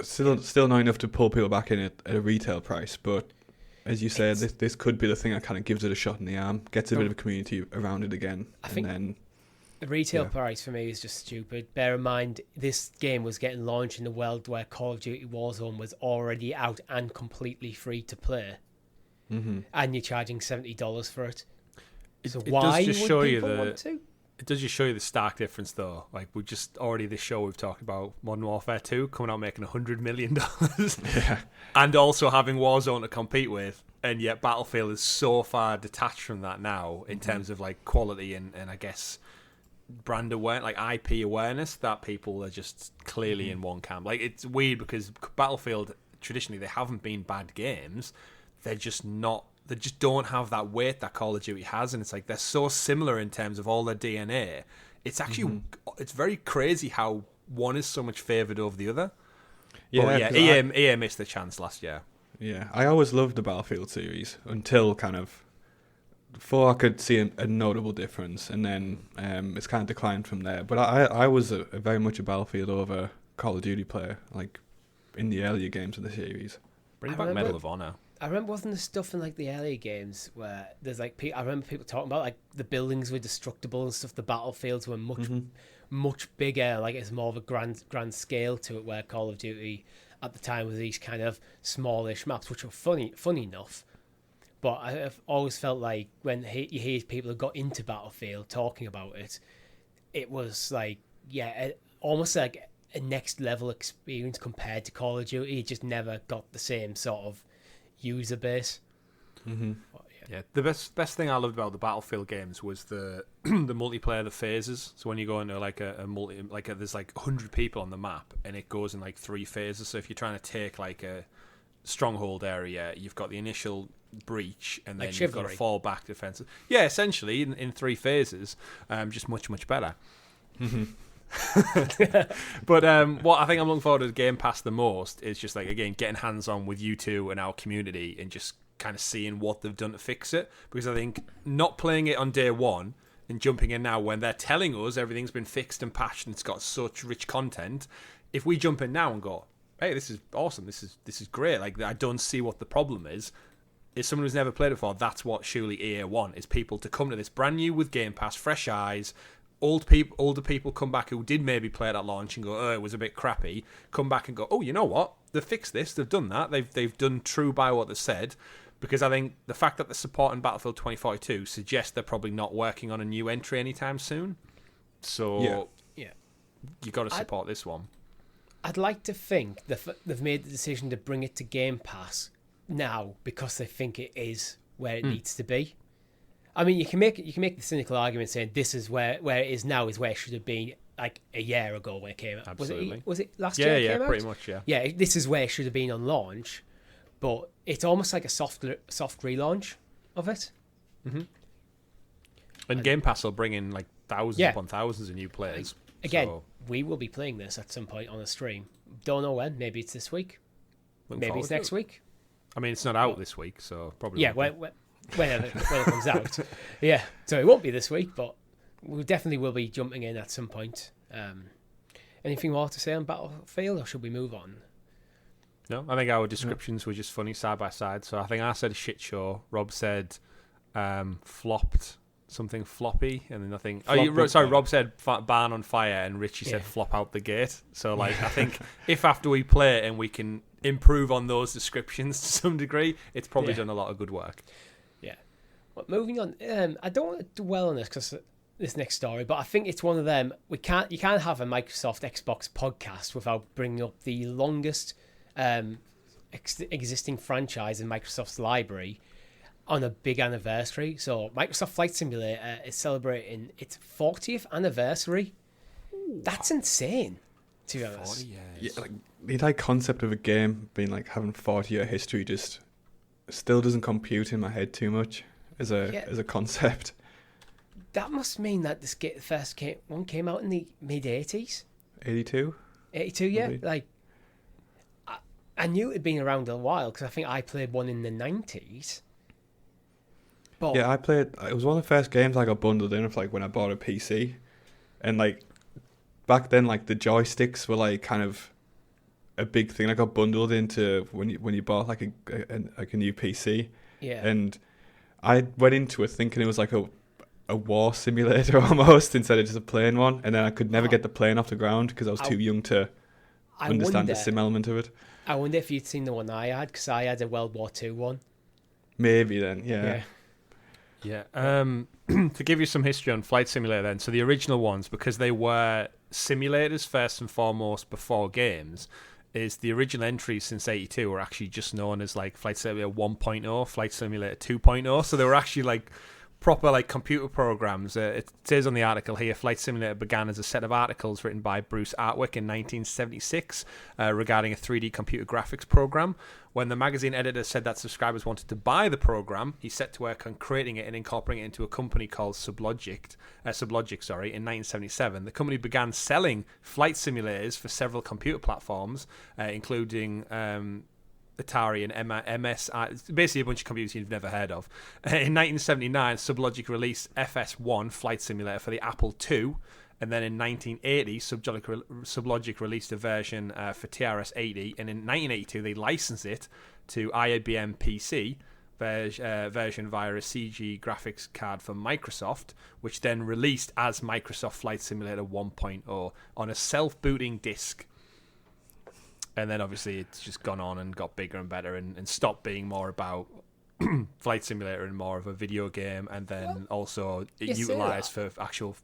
[SPEAKER 3] Still not enough to pull people back in at a retail price, but as you said, this could be the thing that kind of gives it a shot in the arm, gets a bit of a community around it again. The
[SPEAKER 1] retail price for me is just stupid. Bear in mind, this game was getting launched in a world where Call of Duty Warzone was already out and completely free to play. And you're charging $70 for it. So why would people want to?
[SPEAKER 2] It does just show you the stark difference, though. Like, we just already this show we've talked about Modern Warfare 2 coming out making $100 million, and also having Warzone to compete with, and yet Battlefield is so far detached from that now in terms of like quality and I guess brand awareness, like IP awareness, that people are just clearly in one camp. Like, it's weird because Battlefield traditionally they haven't been bad games. They're just not. They just don't have that weight that Call of Duty has, and it's like they're so similar in terms of all their DNA. It's actually it's very crazy how one is so much favoured over the other. EA missed the chance last year.
[SPEAKER 3] Yeah, I always loved the Battlefield series until kind of before I could see a notable difference, and then it's kind of declined from there. But I was a very much a Battlefield over Call of Duty player, like in the earlier games of the series.
[SPEAKER 2] Bring back Medal of Honor.
[SPEAKER 1] I remember, wasn't there stuff in like the earlier games where there's like I remember people talking about like the buildings were destructible and stuff. The battlefields were much bigger. Like it's more of a grand scale to it. Where Call of Duty at the time was these kind of smallish maps, which were funny enough. But I've always felt like when you hear people who got into Battlefield talking about it, it was like almost like a next level experience compared to Call of Duty. It just never got the same sort of user base.
[SPEAKER 2] The best thing I loved about the Battlefield games was the the multiplayer, the phases. So when you go into like a multi, there's like 100 people on the map, and it goes in like 3 phases. So if you're trying to take like a stronghold area, you've got the initial breach, and then like you've got a fall back defense. Yeah, essentially in 3 phases, just much better. But what I think I'm looking forward to Game Pass the most is just like, again, getting hands on with you two and our community and just kind of seeing what they've done to fix it, because I think not playing it on day one and jumping in now when they're telling us everything's been fixed and patched and it's got such rich content, if we jump in now and go, hey, this is awesome, this is great, like I don't see what the problem is. If someone who's never played it before, that's what surely EA want, is people to come to this brand new with Game Pass, fresh eyes. Older people come back who did maybe play it at launch and go, oh, it was a bit crappy. Come back and go, oh, you know what? They've fixed this. They've done that. They've done true by what they said. Because I think the fact that they're supporting Battlefield 2042 suggests they're probably not working on a new entry anytime soon. So you got to support this one.
[SPEAKER 1] I'd like to think they've made the decision to bring it to Game Pass now because they think it is where it needs to be. I mean, you can make the cynical argument saying this is where it is now is where it should have been like a year ago when it came out.
[SPEAKER 2] Absolutely.
[SPEAKER 1] Was it last year?
[SPEAKER 2] Yeah,
[SPEAKER 1] it came
[SPEAKER 2] pretty
[SPEAKER 1] out?
[SPEAKER 2] much. Yeah.
[SPEAKER 1] Yeah, this is where it should have been on launch, but it's almost like a soft relaunch of it.
[SPEAKER 2] Mm-hmm. And Game Pass will bring in like thousands upon thousands of new players.
[SPEAKER 1] Again, we will be playing this at some point on a stream. Don't know when. Maybe it's this week. Maybe it's next week.
[SPEAKER 2] I mean, it's not out this week, so probably.
[SPEAKER 1] Yeah, when it comes out. Yeah, so it won't be this week, but we definitely will be jumping in at some point. Anything more to say on Battlefield, or should we move on?
[SPEAKER 2] No, I think our descriptions were just funny side by side. So I think I said shit show. Rob said flopped. Something floppy, and then nothing. Rob said barn on fire, and Richie said flop out the gate. So, like, I think if after we play it and we can improve on those descriptions to some degree, it's probably done a lot of good work.
[SPEAKER 1] Yeah. Well, moving on, I don't want to dwell on this because this next story, but I think it's one of them. You can't have a Microsoft Xbox podcast without bringing up the longest existing franchise in Microsoft's library on a big anniversary. So Microsoft Flight Simulator is celebrating its 40th anniversary. Ooh. That's insane, to be honest.
[SPEAKER 2] 40 years.
[SPEAKER 3] Yeah, like the entire concept of a game being like having 40-year history just still doesn't compute in my head too much as a concept.
[SPEAKER 1] That must mean that the first one came out in the mid-80s.
[SPEAKER 3] 82?
[SPEAKER 1] 82, yeah.
[SPEAKER 3] Maybe.
[SPEAKER 1] Like, I knew it had been around a while because I think I played one in the 90s. But
[SPEAKER 3] yeah, I played. It was one of the first games I got bundled in with, like when I bought a PC, and like back then, like the joysticks were like kind of a big thing. I got bundled into when you bought like a new PC.
[SPEAKER 1] Yeah.
[SPEAKER 3] And I went into it thinking it was like a war simulator almost instead of just a plane one, and then I could never get the plane off the ground because I was too young to understand the sim element of it.
[SPEAKER 1] I wonder if you'd seen the one I had, because I had a World War II one.
[SPEAKER 3] Maybe then, yeah.
[SPEAKER 2] Yeah. To give you some history on Flight Simulator then, so the original ones, because they were simulators first and foremost before games, is the original entries since 82 were actually just known as like Flight Simulator 1.0, Flight Simulator 2.0, so they were actually like proper like computer programs. It says on the article here, Flight Simulator began as a set of articles written by Bruce Artwick in 1976 regarding a 3D computer graphics program. When the magazine editor said that subscribers wanted to buy the program, he set to work on creating it and incorporating it into a company called Sublogic in 1977. The company began selling flight simulators for several computer platforms, including Atari and MS, basically a bunch of computers you've never heard of. In 1979, Sublogic released FS1 Flight Simulator for the Apple II, and then in 1980, Sublogic released a version for TRS-80, and in 1982 they licensed it to IBM PC version via a CG graphics card for Microsoft, which then released as Microsoft Flight Simulator 1.0 on a self-booting disc. And then obviously it's just gone on and got bigger and better and stopped being more about Flight Simulator and more of a video game, and then also utilised for actual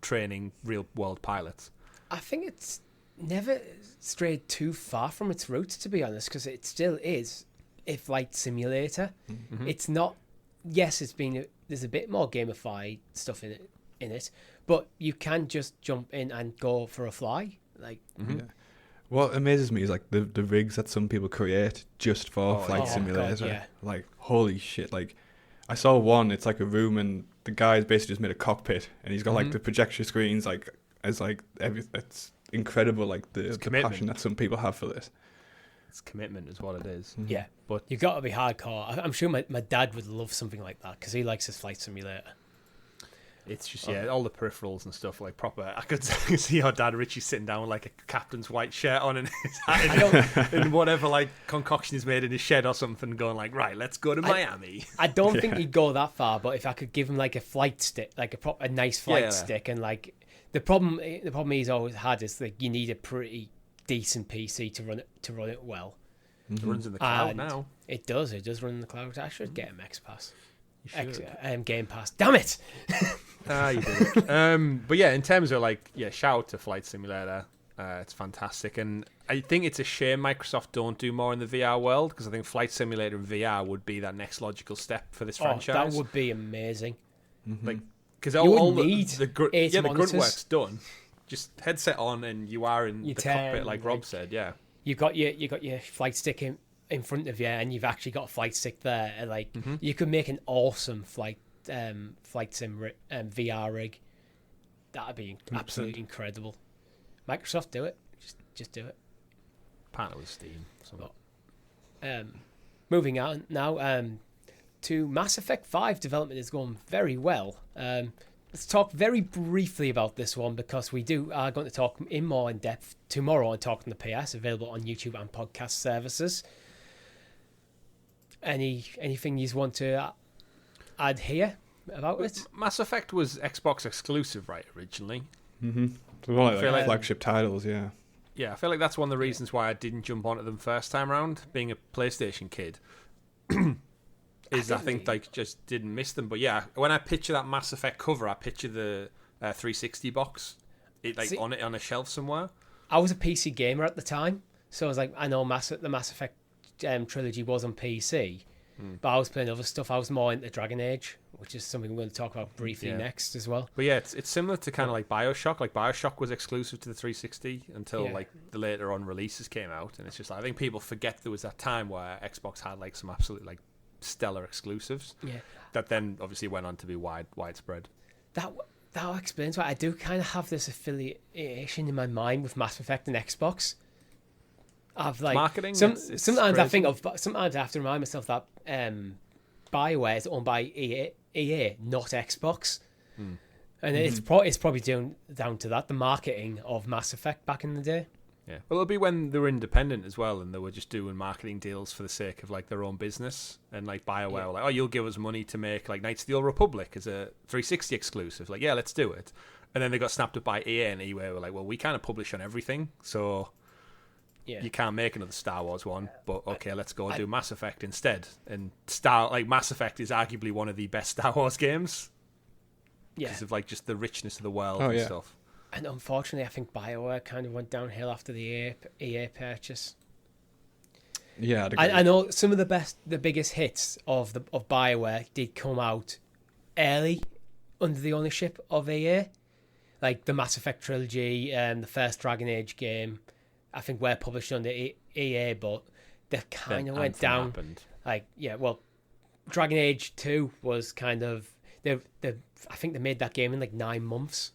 [SPEAKER 2] training real world pilots.
[SPEAKER 1] I think it's never strayed too far from its roots, to be honest, because it still is a flight simulator. Mm-hmm. It's not. Yes, there's a bit more gamified stuff in it, but you can just jump in and go for a fly. Like,
[SPEAKER 3] yeah. What amazes me is like the rigs that some people create just for Flight Simulator.
[SPEAKER 1] God, yeah.
[SPEAKER 3] Like, holy shit! Like, I saw one. It's like a room, and the guy's basically just made a cockpit, and he's got like the projection screens, like as like everything. It's incredible, like the passion that some people have for this.
[SPEAKER 2] It's commitment, is what it is.
[SPEAKER 1] Mm-hmm. Yeah, but you got to be hardcore. I'm sure my dad would love something like that because he likes his Flight Simulator.
[SPEAKER 2] It's just, all the peripherals and stuff, like proper. I could see your dad, Richie, sitting down with like a captain's white shirt on and his hat and whatever like concoction he's made in his shed or something, going like, right, let's go to Miami.
[SPEAKER 1] I don't think he'd go that far, but if I could give him like a flight stick, like a nice flight stick, and like the problem he's always had is like you need a pretty decent PC to run it well.
[SPEAKER 2] It runs in the cloud now.
[SPEAKER 1] It does run in the cloud. I should get him XPass. Game Pass. Damn it!
[SPEAKER 2] You did. But yeah, in terms of shout out to Flight Simulator. It's fantastic, and I think it's a shame Microsoft don't do more in the VR world, because I think Flight Simulator in VR would be that next logical step for this franchise.
[SPEAKER 1] That would be amazing.
[SPEAKER 2] Like, because all the grunt work's done. Just headset on, and you are in the cockpit, like Rob said. Yeah,
[SPEAKER 1] you got your flight stick in front of you, and you've actually got a flight stick there. And you could make an awesome flight sim VR rig. That'd be absolutely incredible. Microsoft, do it. Just do it.
[SPEAKER 2] Partner with Steam.
[SPEAKER 1] Moving on now to Mass Effect 5 development is going very well. Let's talk very briefly about this one, because we are going to talk more in depth tomorrow on Talking the PS, available on YouTube and podcast services. Anything you want to add here about it?
[SPEAKER 2] Mass Effect was Xbox exclusive, right, originally?
[SPEAKER 3] Mm-hmm. Like flagship titles, yeah.
[SPEAKER 2] Yeah, I feel like that's one of the reasons why I didn't jump onto them first time around, being a PlayStation kid. I think just didn't miss them. But yeah, when I picture that Mass Effect cover, I picture the 360 box, on a shelf somewhere.
[SPEAKER 1] I was a PC gamer at the time, so I was like, I know the Mass Effect trilogy was on PC, but I was playing other stuff. I was more into Dragon Age, which is something we're going to talk about briefly next as well.
[SPEAKER 2] But yeah, it's similar to kind of like Bioshock. Like Bioshock was exclusive to the 360 until the later on releases came out, and it's just I think people forget there was that time where Xbox had some absolute stellar exclusives. Yeah. That then obviously went on to be widespread.
[SPEAKER 1] That explains why I do kind of have this affiliation in my mind with Mass Effect and Xbox. I've
[SPEAKER 2] marketing.
[SPEAKER 1] Sometimes I think sometimes I have to remind myself that BioWare is owned by EA, not Xbox, and it's probably down to that, the marketing of Mass Effect back in the day.
[SPEAKER 2] Yeah, well, it'll be when they were independent as well, and they were just doing marketing deals for the sake of their own business, and BioWare were like, "Oh, you'll give us money to make Knights of the Old Republic as a 360 exclusive." Yeah, let's do it. And then they got snapped up by EA, and EA were like, "Well, we kind of publish on everything, so." Yeah. You can't make another Star Wars one, but okay, let's go do Mass Effect instead. And Mass Effect is arguably one of the best Star Wars games. Yeah, because of just the richness of the world and stuff.
[SPEAKER 1] And unfortunately, I think BioWare kind of went downhill after the EA purchase.
[SPEAKER 3] Yeah,
[SPEAKER 1] I know some of the biggest hits of BioWare did come out early under the ownership of EA, like the Mass Effect trilogy and the first Dragon Age game. I think we're published under EA, but they kind of went down. Happened. Dragon Age 2 was kind of I think they made that game in 9 months,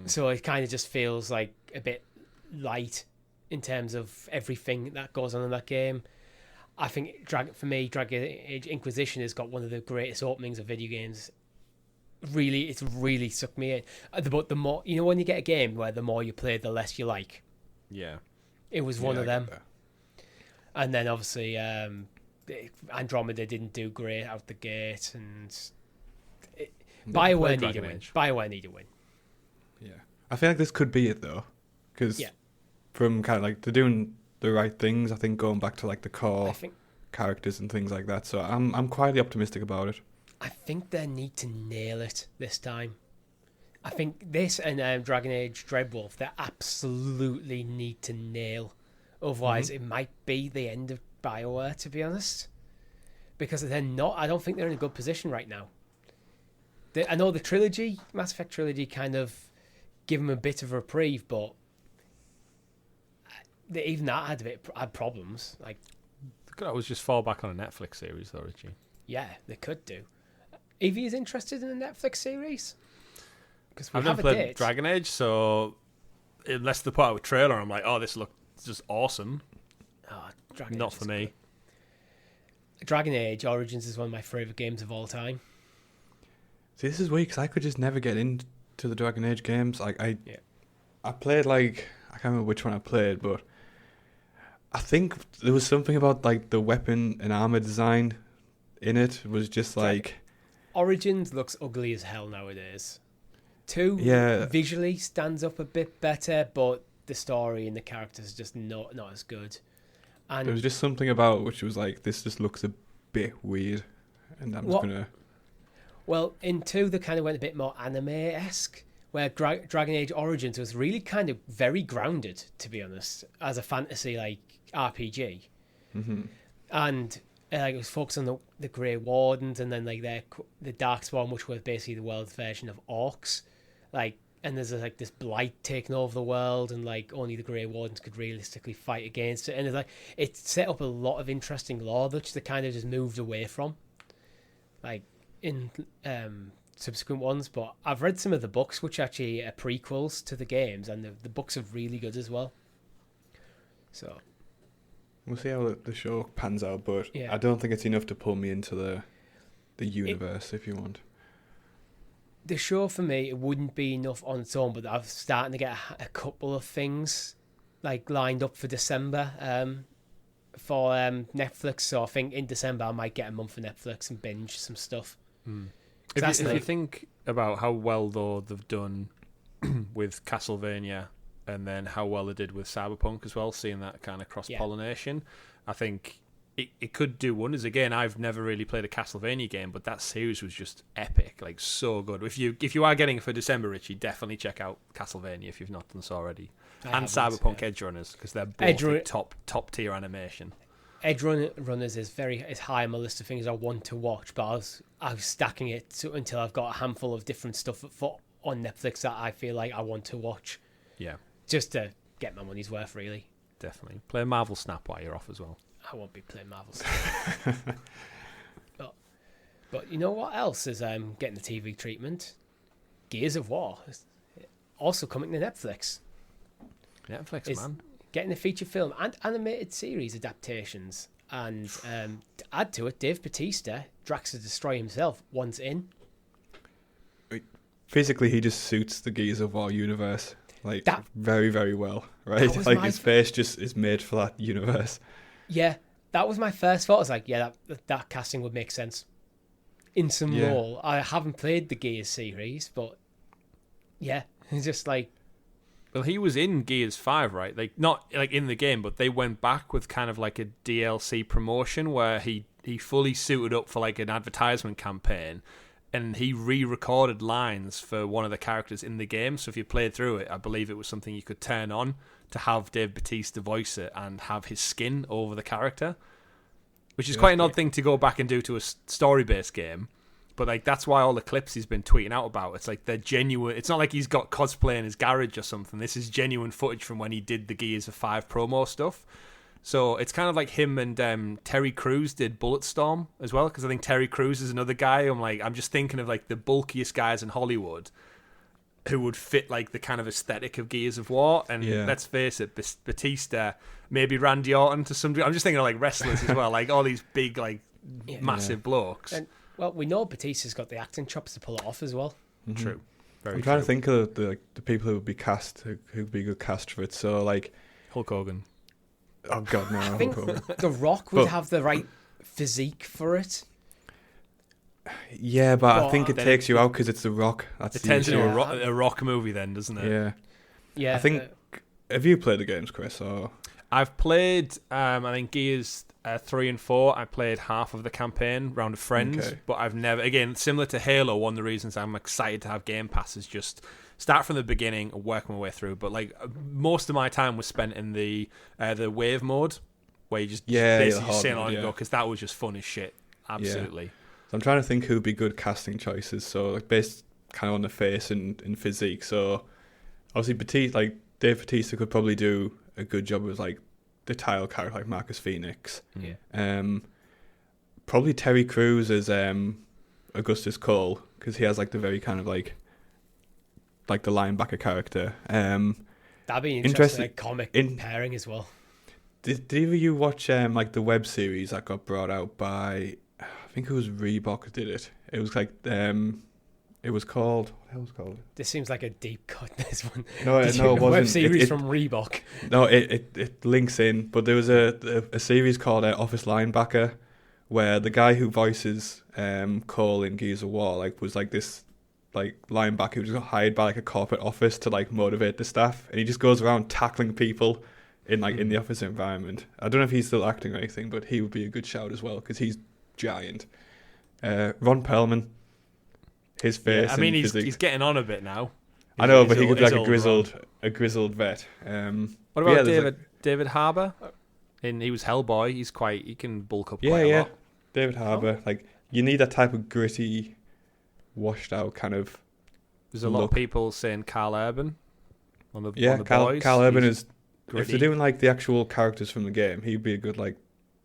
[SPEAKER 1] so it kind of just feels like a bit light in terms of everything that goes on in that game. I think Dragon Age Inquisition has got one of the greatest openings of video games. It's really sucked me in. But the more when you get a game where the more you play, the less you like.
[SPEAKER 2] Yeah.
[SPEAKER 1] It was one of them. And then obviously Andromeda didn't do great out the gate, and BioWare need a win. BioWare need a win.
[SPEAKER 3] Yeah. I feel like this could be it though, because from kind of they're doing the right things, I think, going back to the core characters and things like that. So I'm quietly optimistic about it.
[SPEAKER 1] I think they need to nail it this time. I think this and Dragon Age Dreadwolf, they absolutely need to nail. Otherwise, it might be the end of BioWare, to be honest. Because they're not. I don't think they're in a good position right now. I know the trilogy, Mass Effect trilogy, kind of give them a bit of a reprieve, but even that had problems. They
[SPEAKER 2] could always just fall back on a Netflix series, though, Richie.
[SPEAKER 1] Yeah, they could do. Evie is interested in a Netflix series.
[SPEAKER 2] I've never played Dragon Age, so unless they put out a trailer, I'm like, oh, this looks just awesome.
[SPEAKER 1] Oh,
[SPEAKER 2] Not for me.
[SPEAKER 1] Dragon Age Origins is one of my favourite games of all time.
[SPEAKER 3] See, this is weird because I could just never get into the Dragon Age games. I played I can't remember which one I played, but I think there was something about the weapon and armor design in it. It was just
[SPEAKER 1] Origins looks ugly as hell nowadays. 2 visually stands up a bit better, but the story and the characters are just not as good. And
[SPEAKER 3] there was just something about which was this just looks a bit weird, and I'm just gonna.
[SPEAKER 1] Well, in 2, they kind of went a bit more anime-esque, where Dragon Age Origins was really kind of very grounded, to be honest, as a fantasy like RPG.
[SPEAKER 3] Mm-hmm.
[SPEAKER 1] And like it was focused on the Grey Wardens, and then like the Darkspawn, which was basically the world's version of orcs. Like, and there's like this blight taking over the world, and like only the Grey Wardens could realistically fight against it. And it's like it set up a lot of interesting lore, which they kind of just moved away from, like in subsequent ones. But I've read some of the books, which actually are prequels to the games, and the books are really good as well. So
[SPEAKER 3] we'll see how the show pans out, but
[SPEAKER 1] yeah.
[SPEAKER 3] I don't think it's enough to pull me into the universe, if you want.
[SPEAKER 1] The show for me, it wouldn't be enough on its own, but I'm starting to get a couple of things like lined up for December for Netflix. So I think in December I might get a month of Netflix and binge some stuff.
[SPEAKER 2] If you think about how well though they've done with Castlevania, and then how well they did with Cyberpunk as well, seeing that kind of cross-pollination, I think it could do wonders. Again, I've never really played a Castlevania game, but that series was just epic, like so good. If you are getting it for December, Richie, definitely check out Castlevania if you've not done so already, and Cyberpunk Edge Runners, because they're both like top tier animation.
[SPEAKER 1] Edge Runners is high on my list of things I want to watch, but I was stacking it until I've got a handful of different stuff on Netflix that I feel like I want to watch.
[SPEAKER 2] Yeah,
[SPEAKER 1] just to get my money's worth, really.
[SPEAKER 2] Definitely play Marvel Snap while you're off as well.
[SPEAKER 1] I won't be playing Marvel Snap. but you know what else is getting the TV treatment? Gears of War, also coming to Netflix.
[SPEAKER 2] Netflix,
[SPEAKER 1] is
[SPEAKER 2] man.
[SPEAKER 1] Getting a feature film and animated series adaptations. And to add to it, Dave Batista, Drax the Destroyer himself, wants in.
[SPEAKER 3] Physically, he just suits the Gears of War universe like
[SPEAKER 1] that,
[SPEAKER 3] very, very well, right? Like his face just is made for that universe.
[SPEAKER 1] Yeah, that was my first thought. I was like, yeah, that casting would make sense in some role. I haven't played the Gears series, but yeah, it's just like.
[SPEAKER 2] Well, he was in Gears 5, right? Like not like in the game, but they went back with kind of like a DLC promotion where he fully suited up for like an advertisement campaign, and he re-recorded lines for one of the characters in the game. So if you played through it, I believe it was something you could turn on to have Dave Batista voice it and have his skin over the character, which is quite an odd thing to go back and do to a story-based game. But like that's why all the clips he's been tweeting out about, it's like they're genuine. It's not like he's got cosplay in his garage or something. This is genuine footage from when he did the Gears of 5 promo stuff. So it's kind of like him and Terry Crews did Bulletstorm as well, because I think Terry Crews is another guy. I'm just thinking of like the bulkiest guys in Hollywood who would fit like the kind of aesthetic of Gears of War. And let's face it, Batista, maybe Randy Orton to some degree. I'm just thinking of like wrestlers as well, like all these big like massive blokes.
[SPEAKER 1] And, well, we know Batista's got the acting chops to pull it off as well.
[SPEAKER 3] Mm-hmm.
[SPEAKER 2] True.
[SPEAKER 3] I'm trying to think of the people who would be cast, who'd be good cast for it. So like
[SPEAKER 2] Hulk Hogan.
[SPEAKER 3] Oh God, no!
[SPEAKER 1] I think The Rock would have the right physique for it.
[SPEAKER 3] Yeah, but I think it takes you out because it's The Rock.
[SPEAKER 2] It turns into a rock movie then, doesn't it?
[SPEAKER 3] Yeah. I think. Have you played the games, Chris? Or
[SPEAKER 2] I've played. I think Gears 3 and 4. I played half of the campaign round of friends, but I've never. Again, similar to Halo, one of the reasons I'm excited to have Game Pass is just start from the beginning and work my way through. But like most of my time was spent in the wave mode, where you just basically just sail on and go, because that was just fun as shit. Absolutely.
[SPEAKER 3] Yeah. So I'm trying to think who'd be good casting choices. So like based kind of on the face and physique. So obviously Dave Batista could probably do a good job with like the title character like Marcus Phoenix.
[SPEAKER 2] Yeah.
[SPEAKER 3] Probably Terry Crews as Augustus Cole, because he has like the very kind of like the linebacker character.
[SPEAKER 1] That'd be interesting. Like comic pairing as well.
[SPEAKER 3] Did either of you watch like the web series that got brought out by? I think it was Reebok did it. It was like it was called. What the hell was it called?
[SPEAKER 1] This seems like a deep cut. This one.
[SPEAKER 3] No, it wasn't.
[SPEAKER 1] Web series from Reebok.
[SPEAKER 3] No, it links in. But there was a series called Office Linebacker, where the guy who voices Cole in Gears of War like was like this like linebacker who just got hired by like a corporate office to like motivate the staff, and he just goes around tackling people in like in the office environment. I don't know if he's still acting or anything, but he would be a good shout as well because he's giant. Ron Perlman, his face.
[SPEAKER 2] I mean,
[SPEAKER 3] and
[SPEAKER 2] he's getting on a bit now.
[SPEAKER 3] I know, but he
[SPEAKER 2] old-
[SPEAKER 3] could be like
[SPEAKER 2] he's old
[SPEAKER 3] a grizzled vet.
[SPEAKER 2] What about David Harbour? He was Hellboy. He can bulk up quite a lot.
[SPEAKER 3] David Harbour. Like, you need that type of gritty, washed out kind of.
[SPEAKER 2] There's a lot of people saying Carl Urban.
[SPEAKER 3] Carl Urban is.
[SPEAKER 2] Gritty.
[SPEAKER 3] If they're doing like the actual characters from the game, he'd be a good like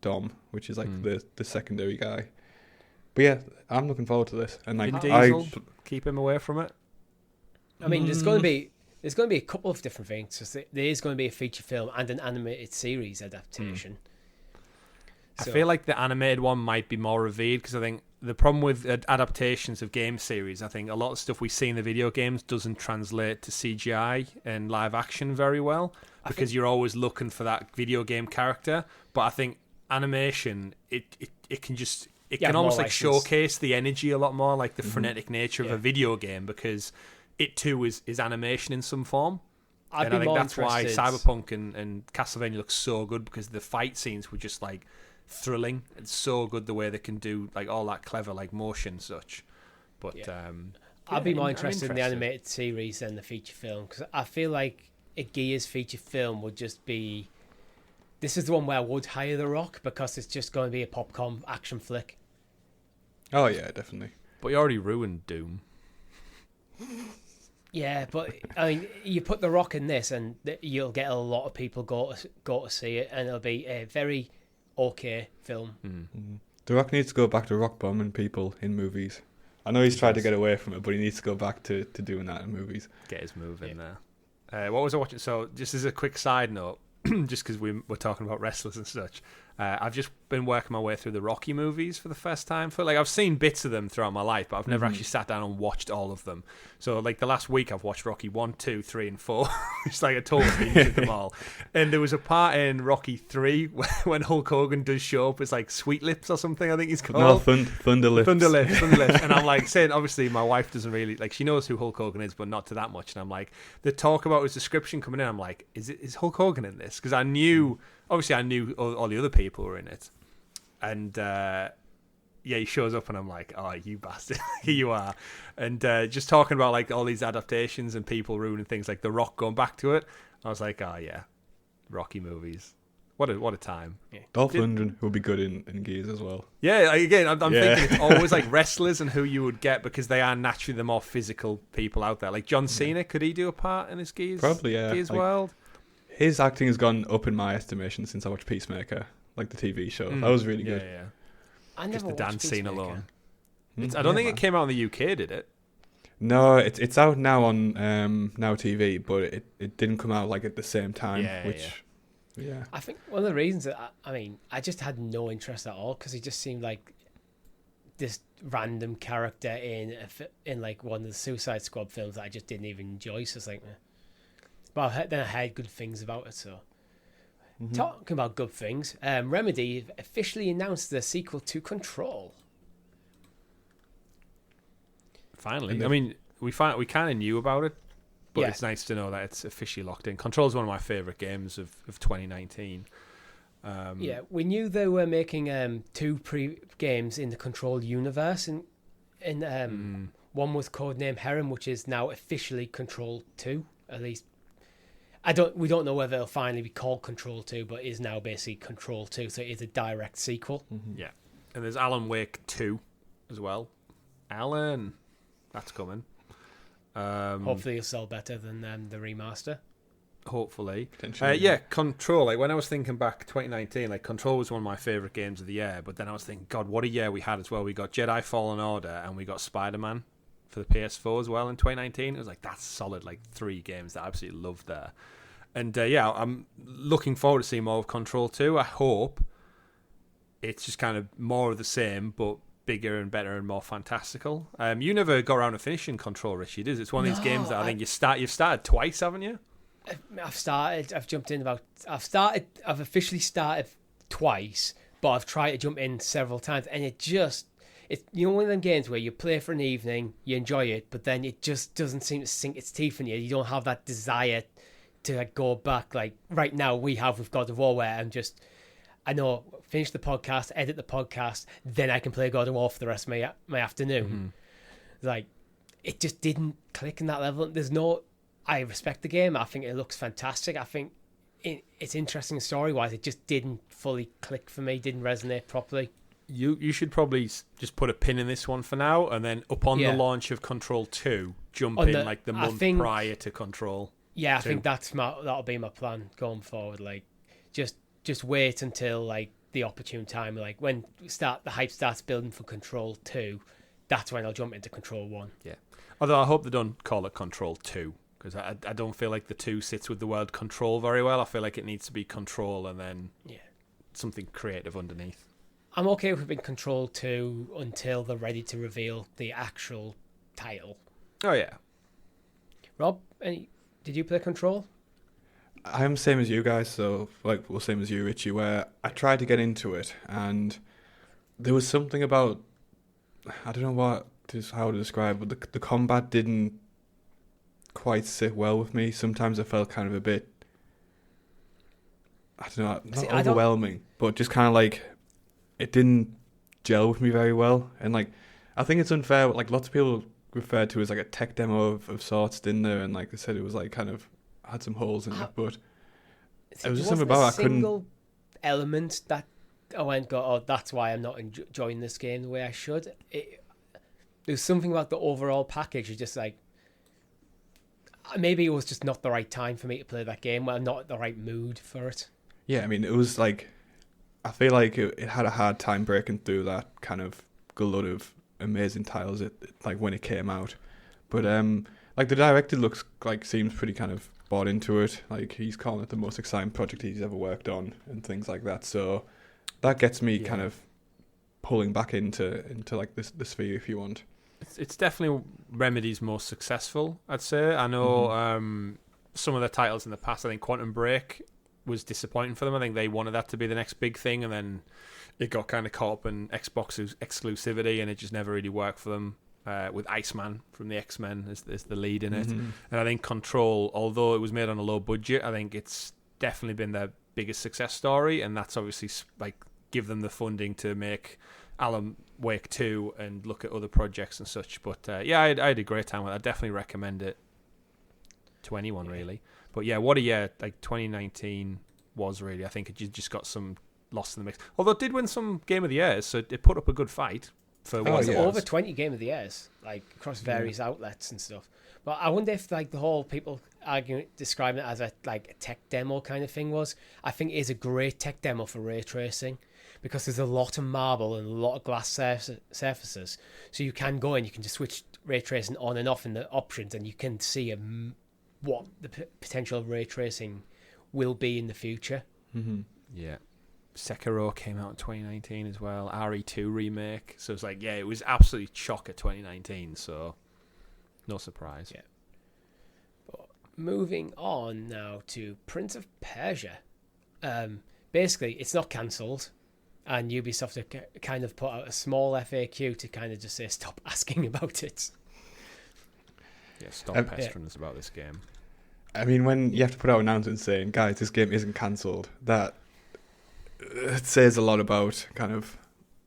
[SPEAKER 3] Dom, which is like the secondary guy. But yeah, I'm looking forward to this. And like,
[SPEAKER 2] Diesel, keep him away from it.
[SPEAKER 1] I mean, there's going to be a couple of different things. So there is going to be a feature film and an animated series adaptation.
[SPEAKER 2] I feel like the animated one might be more revered because I think the problem with adaptations of game series, I think a lot of stuff we see in the video games doesn't translate to CGI and live action very well because you're always looking for that video game character. But I think animation, it can almost like showcase the energy a lot more, like the frenetic nature of a video game, because it too is animation in some form. I think that's why Cyberpunk and Castlevania look so good, because the fight scenes were just like thrilling. It's so good the way they can do like all that clever like motion and such. But
[SPEAKER 1] I'd be more interested in the animated series than the feature film, because I feel like a Gears feature film would just be. This is the one where I would hire The Rock, because it's just going to be a popcorn action flick.
[SPEAKER 3] Oh yeah, definitely.
[SPEAKER 2] But you already ruined Doom.
[SPEAKER 1] Yeah, but I mean, you put The Rock in this, and you'll get a lot of people go to see it, and it'll be a very okay film.
[SPEAKER 3] The Rock needs to go back to rock bombing people in movies. I know he's tried to get away from it, but he needs to go back to doing that in movies.
[SPEAKER 2] Get his move in there. What was I watching? So, just as a quick side note, just because we're talking about wrestlers and such, I've just been working my way through the Rocky movies for the first time. I've seen bits of them throughout my life, but I've never actually sat down and watched all of them. So like the last week I've watched Rocky 1, 2, 3 and 4. It's like a total binge of them all. And there was a part in Rocky 3 when Hulk Hogan does show up as like Sweet Lips or something, I think he's called.
[SPEAKER 3] No, Thunder Lips.
[SPEAKER 2] Thunder Lips. And I'm like saying, obviously my wife doesn't really, like, she knows who Hulk Hogan is, but not to that much. And I'm like, the talk about his description coming in, I'm like, is Hulk Hogan in this? Because I knew all the other people were in it. And he shows up and I'm like, oh, you bastard, here you are. And just talking about like all these adaptations and people ruining things, like The Rock going back to it, I was like, oh yeah, Rocky movies. What a time. Yeah.
[SPEAKER 3] Dolph Lundgren would be good in Gears as well.
[SPEAKER 2] Yeah, again, I'm thinking it's always like wrestlers and who you would get, because they are naturally the more physical people out there. Like John Cena, could he do a part in his Gears?
[SPEAKER 3] Probably, yeah.
[SPEAKER 2] Gears world?
[SPEAKER 3] His acting has gone up in my estimation since I watched Peacemaker, like the TV show. That was really good.
[SPEAKER 2] Yeah.
[SPEAKER 1] I never
[SPEAKER 2] just the dance scene alone. I don't think it came out in the UK, did it?
[SPEAKER 3] No, it's out now on Now TV, but it didn't come out like at the same time. Yeah.
[SPEAKER 1] I think one of the reasons that I just had no interest at all, because he just seemed like this random character in like one of the Suicide Squad films that I just didn't even enjoy. So it's like, but then I heard good things about it. So talking about good things, Remedy officially announced the sequel to Control.
[SPEAKER 2] Finally, I mean, we kind of knew about it, but it's nice to know that it's officially locked in. Control is one of my favorite games of 2019.
[SPEAKER 1] We knew they were making 2 games in the Control universe, and one was codenamed Heron, which is now officially Control 2. At least we don't know whether it'll finally be called Control 2, but it is now basically Control 2, so it is a direct sequel.
[SPEAKER 2] Yeah, and there's Alan Wake 2 as well. Alan, that's coming.
[SPEAKER 1] Hopefully it'll sell better than the remaster.
[SPEAKER 2] Hopefully. Control. Like when I was thinking back 2019, like Control was one of my favourite games of the year, but then I was thinking, God, what a year we had as well. We got Jedi Fallen Order and we got Spider-Man for the PS4 as well in 2019. It was like, that's solid, like 3 games that I absolutely loved there. And I'm looking forward to seeing more of Control 2. I hope it's just kind of more of the same, but bigger and better and more fantastical. You never got around to finishing Control, Richard. It's one of these games that I think you've started twice, haven't you? I've officially started twice, but I've tried to jump in several times, and it's one of them games where you play for an evening, you enjoy it, but then it just doesn't seem to sink its teeth in you. You don't have that desire to go back. Like right now we've God of War, where I know, finish the podcast, edit the podcast, then I can play God of War for the rest of my afternoon. Like,
[SPEAKER 1] it just didn't click in that level. I respect the game. I think it looks fantastic. I think it's interesting story-wise. It just didn't fully click for me, didn't resonate properly.
[SPEAKER 2] You should probably just put a pin in this one for now, and then upon the launch of Control 2, jump in like the month prior to Control.
[SPEAKER 1] Yeah, I think that'll be my plan going forward. Like, just wait until like the opportune time. Like when the hype starts building for Control 2, that's when I'll jump into Control 1.
[SPEAKER 2] Yeah. Although I hope they don't call it Control 2, because I don't feel like the 2 sits with the word control very well. I feel like it needs to be Control and then something creative underneath.
[SPEAKER 1] I'm okay with being Control 2 until they're ready to reveal the actual title.
[SPEAKER 2] Oh, yeah.
[SPEAKER 1] Rob, did you play Control?
[SPEAKER 3] I'm same as you guys, so same as you, Richie, where I tried to get into it, and there was something about, I don't know how to describe, but the combat didn't quite sit well with me. Sometimes I felt kind of a bit, I don't know, not overwhelming, but just kind of like, it didn't gel with me very well. And like, I think it's unfair, like lots of people referred to it as like a tech demo of sorts, didn't there? And like they said, it was like kind of had some holes in it, but it was just something about I couldn't. Single
[SPEAKER 1] element that I went, oh, that's why I'm not enjoying this game the way I should. There's something about the overall package. It's just like, maybe it was just not the right time for me to play that game. Well, not the right mood for it.
[SPEAKER 3] Yeah, I mean, it was like, I feel like it had a hard time breaking through that kind of glut of amazing titles like when it came out. But like the director seems pretty kind of bought into it. Like he's calling it the most exciting project he's ever worked on and things like that. So that gets me kind of pulling back into like the sphere, if you want.
[SPEAKER 2] It's definitely Remedy's most successful, I'd say. I know some of their titles in the past, I think Quantum Break was disappointing for them. I think they wanted that to be the next big thing, and then it got kind of caught up in Xbox's exclusivity, and it just never really worked for them. With Iceman from the X-Men as the lead in it. And I think Control, although it was made on a low budget, I think it's definitely been their biggest success story, and that's obviously like give them the funding to make Alan Wake 2 and look at other projects and such. But I had a great time with it. I definitely recommend it to anyone, really. But yeah, what a year like 2019 was, really. I think it just got some lost in the mix. Although it did win some Game of the Year, so it put up a good fight.
[SPEAKER 1] Over 20 Game of the Years, like across various outlets and stuff. But I wonder if like the whole people describing it as a tech demo kind of thing was. I think it is a great tech demo for ray tracing, because there's a lot of marble and a lot of glass surfaces, so you can go and you can just switch ray tracing on and off in the options, and you can see what the potential ray tracing will be in the future.
[SPEAKER 2] Yeah. Sekiro came out in 2019 as well. RE2 remake. So it's like, it was absolutely chocker 2019. So no surprise.
[SPEAKER 1] Yeah. But moving on now to Prince of Persia. Basically, it's not cancelled, and Ubisoft have kind of put out a small FAQ to kind of just say stop asking about it.
[SPEAKER 2] Yeah, stop pestering us about this game.
[SPEAKER 3] I mean, when you have to put out announcements saying, guys, this game isn't cancelled, that it says a lot about kind of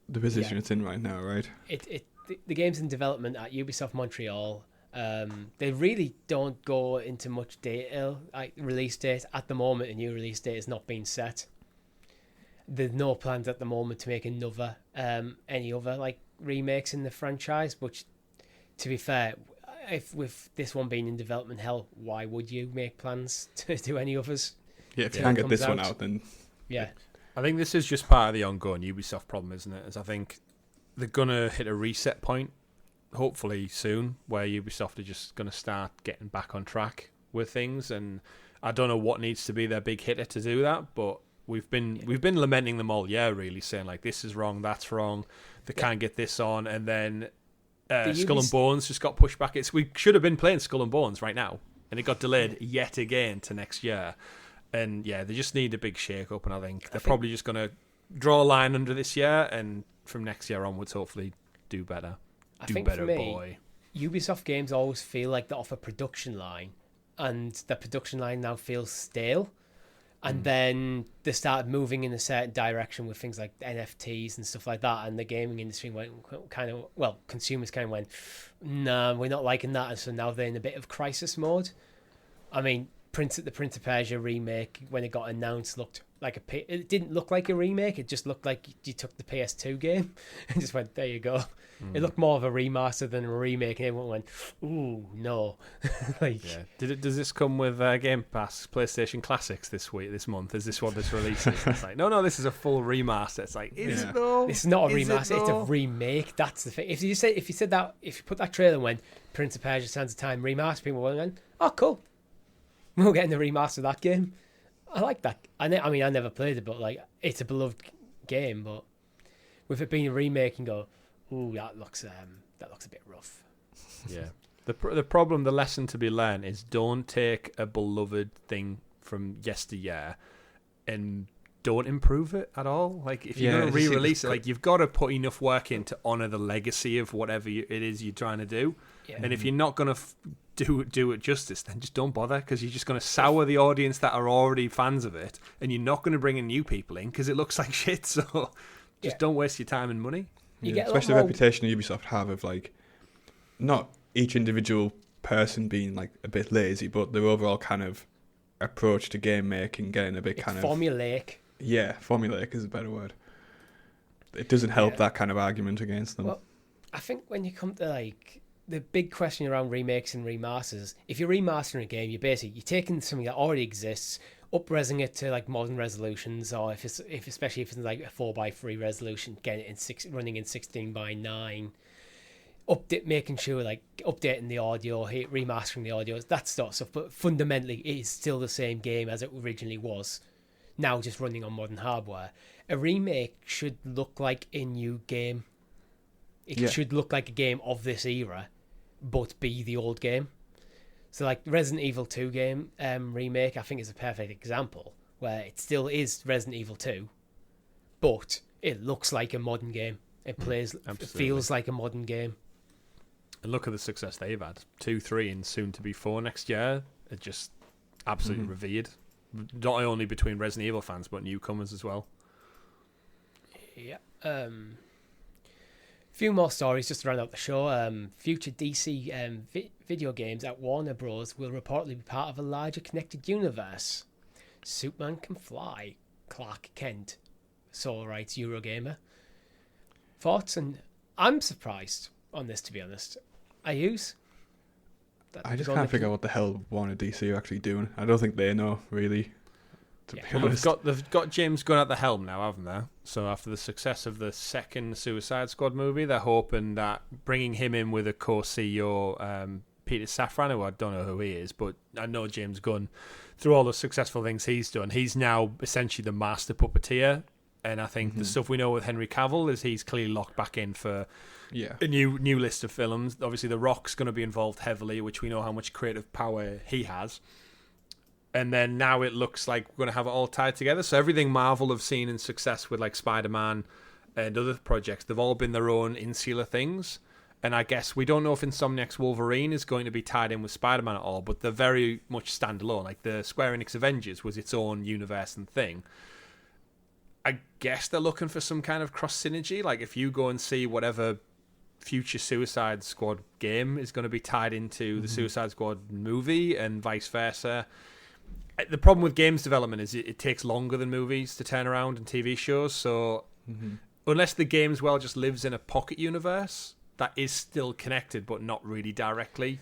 [SPEAKER 3] the position it's in right now, right?
[SPEAKER 1] The game's in development at Ubisoft Montreal. They really don't go into much detail. Like release date at the moment, a new release date is not being set. There's no plans at the moment to make any other like remakes in the franchise. Which, to be fair, if with this one being in development hell, why would you make plans to do any others?
[SPEAKER 3] Yeah, if you can't get this one out, then
[SPEAKER 1] yeah.
[SPEAKER 2] I think this is just part of the ongoing Ubisoft problem, isn't it? As I think they're going to hit a reset point, hopefully soon, where Ubisoft are just going to start getting back on track with things. And I don't know what needs to be their big hitter to do that, but we've been lamenting them all year, really, saying like this is wrong, that's wrong, they can't get this on, and then Skull and Bones just got pushed back. We should have been playing Skull and Bones right now, and it got delayed yet again to next year. And yeah, they just need a big shake-up, and I think they're probably just going to draw a line under this year, and from next year onwards, hopefully do better.
[SPEAKER 1] I think for me, Ubisoft games always feel like they're off a production line, and the production line now feels stale. And then they started moving in a certain direction with things like NFTs and stuff like that. And the gaming industry consumers kind of went, nah, we're not liking that. And so now they're in a bit of crisis mode. I mean, the Prince of Persia remake, when it got announced, looked like it didn't look like a remake. It just looked like you took the PS2 game and just went, there you go. It looked more of a remaster than a remake, and everyone went, ooh, no.
[SPEAKER 2] Does this come with Game Pass PlayStation Classics this month? Is this what this releases? It's like, no, this is a full remaster. It's like, is it though?
[SPEAKER 1] It's not a remaster, it's a remake. That's the thing. If you put that trailer and went, Prince of Persia Sands of Time remaster, people would have gone, oh, cool. We're getting the remaster of that game. I like that. I never played it, but like, it's a beloved game. But with it being a remake, and go, ooh, that looks a bit rough.
[SPEAKER 2] Yeah. The problem, the lesson to be learned is don't take a beloved thing from yesteryear and don't improve it at all. Like, if you're going to re-release it, like, you've got to put enough work in to honour the legacy of whatever it is you're trying to do. Yeah. And if you're not going to do it justice, then just don't bother, because you're just going to sour the audience that are already fans of it, and you're not going to bring in new people in because it looks like shit. So just don't waste your time and money.
[SPEAKER 3] Especially the reputation Ubisoft have of, like, not each individual person being like a bit lazy, but their overall kind of approach to game making getting a bit kind of
[SPEAKER 1] formulaic.
[SPEAKER 3] Yeah, formulaic is a better word. It doesn't help that kind of argument against them.
[SPEAKER 1] Well, I think when you come to like the big question around remakes and remasters, if you're remastering a game, you're taking something that already exists, up-resing it to like modern resolutions, or especially if it's like a 4:3 resolution, getting it running in 16:9, making sure like updating the audio, remastering the audio, that sort of stuff. But fundamentally, it is still the same game as it originally was. Now just running on modern hardware. A remake should look like a new game. It should look like a game of this era, but be the old game. So like Resident Evil 2 game remake, I think is a perfect example, where it still is Resident Evil 2, but it looks like a modern game. It feels like a modern game.
[SPEAKER 2] And look at the success they've had. 2, 3, and soon to be 4 next year. It just absolutely revered. Not only between Resident Evil fans, but newcomers as well.
[SPEAKER 1] Yeah. Few more stories just to round out the show. Future DC video games at Warner Bros. Will reportedly be part of a larger connected universe. Superman can fly. Clark Kent. So writes Eurogamer. Thoughts? And I'm surprised on this, to be honest. I just
[SPEAKER 3] can't figure out what the hell Warner DC are actually doing. I don't think they know, really. To be honest.
[SPEAKER 2] They've got James Gunn at the helm now, haven't they? So after the success of the second Suicide Squad movie, they're hoping that bringing him in with a co-CEO, Peter Safran, who I don't know who he is, but I know James Gunn, through all the successful things he's done, he's now essentially the master puppeteer. And I think the stuff we know with Henry Cavill is he's clearly locked back in for a new list of films. Obviously, The Rock's going to be involved heavily, which we know how much creative power he has. And then now it looks like we're going to have it all tied together. So everything Marvel have seen in success with like Spider-Man and other projects, they've all been their own insular things. And I guess we don't know if Insomniac's Wolverine is going to be tied in with Spider-Man at all, but they're very much standalone. Like the Square Enix Avengers was its own universe and thing. I guess they're looking for some kind of cross synergy. Like if you go and see whatever future Suicide Squad game is going to be tied into the Suicide Squad movie and vice versa. The problem with games development is it takes longer than movies to turn around and TV shows. So unless the game's just lives in a pocket universe that is still connected but not really directly,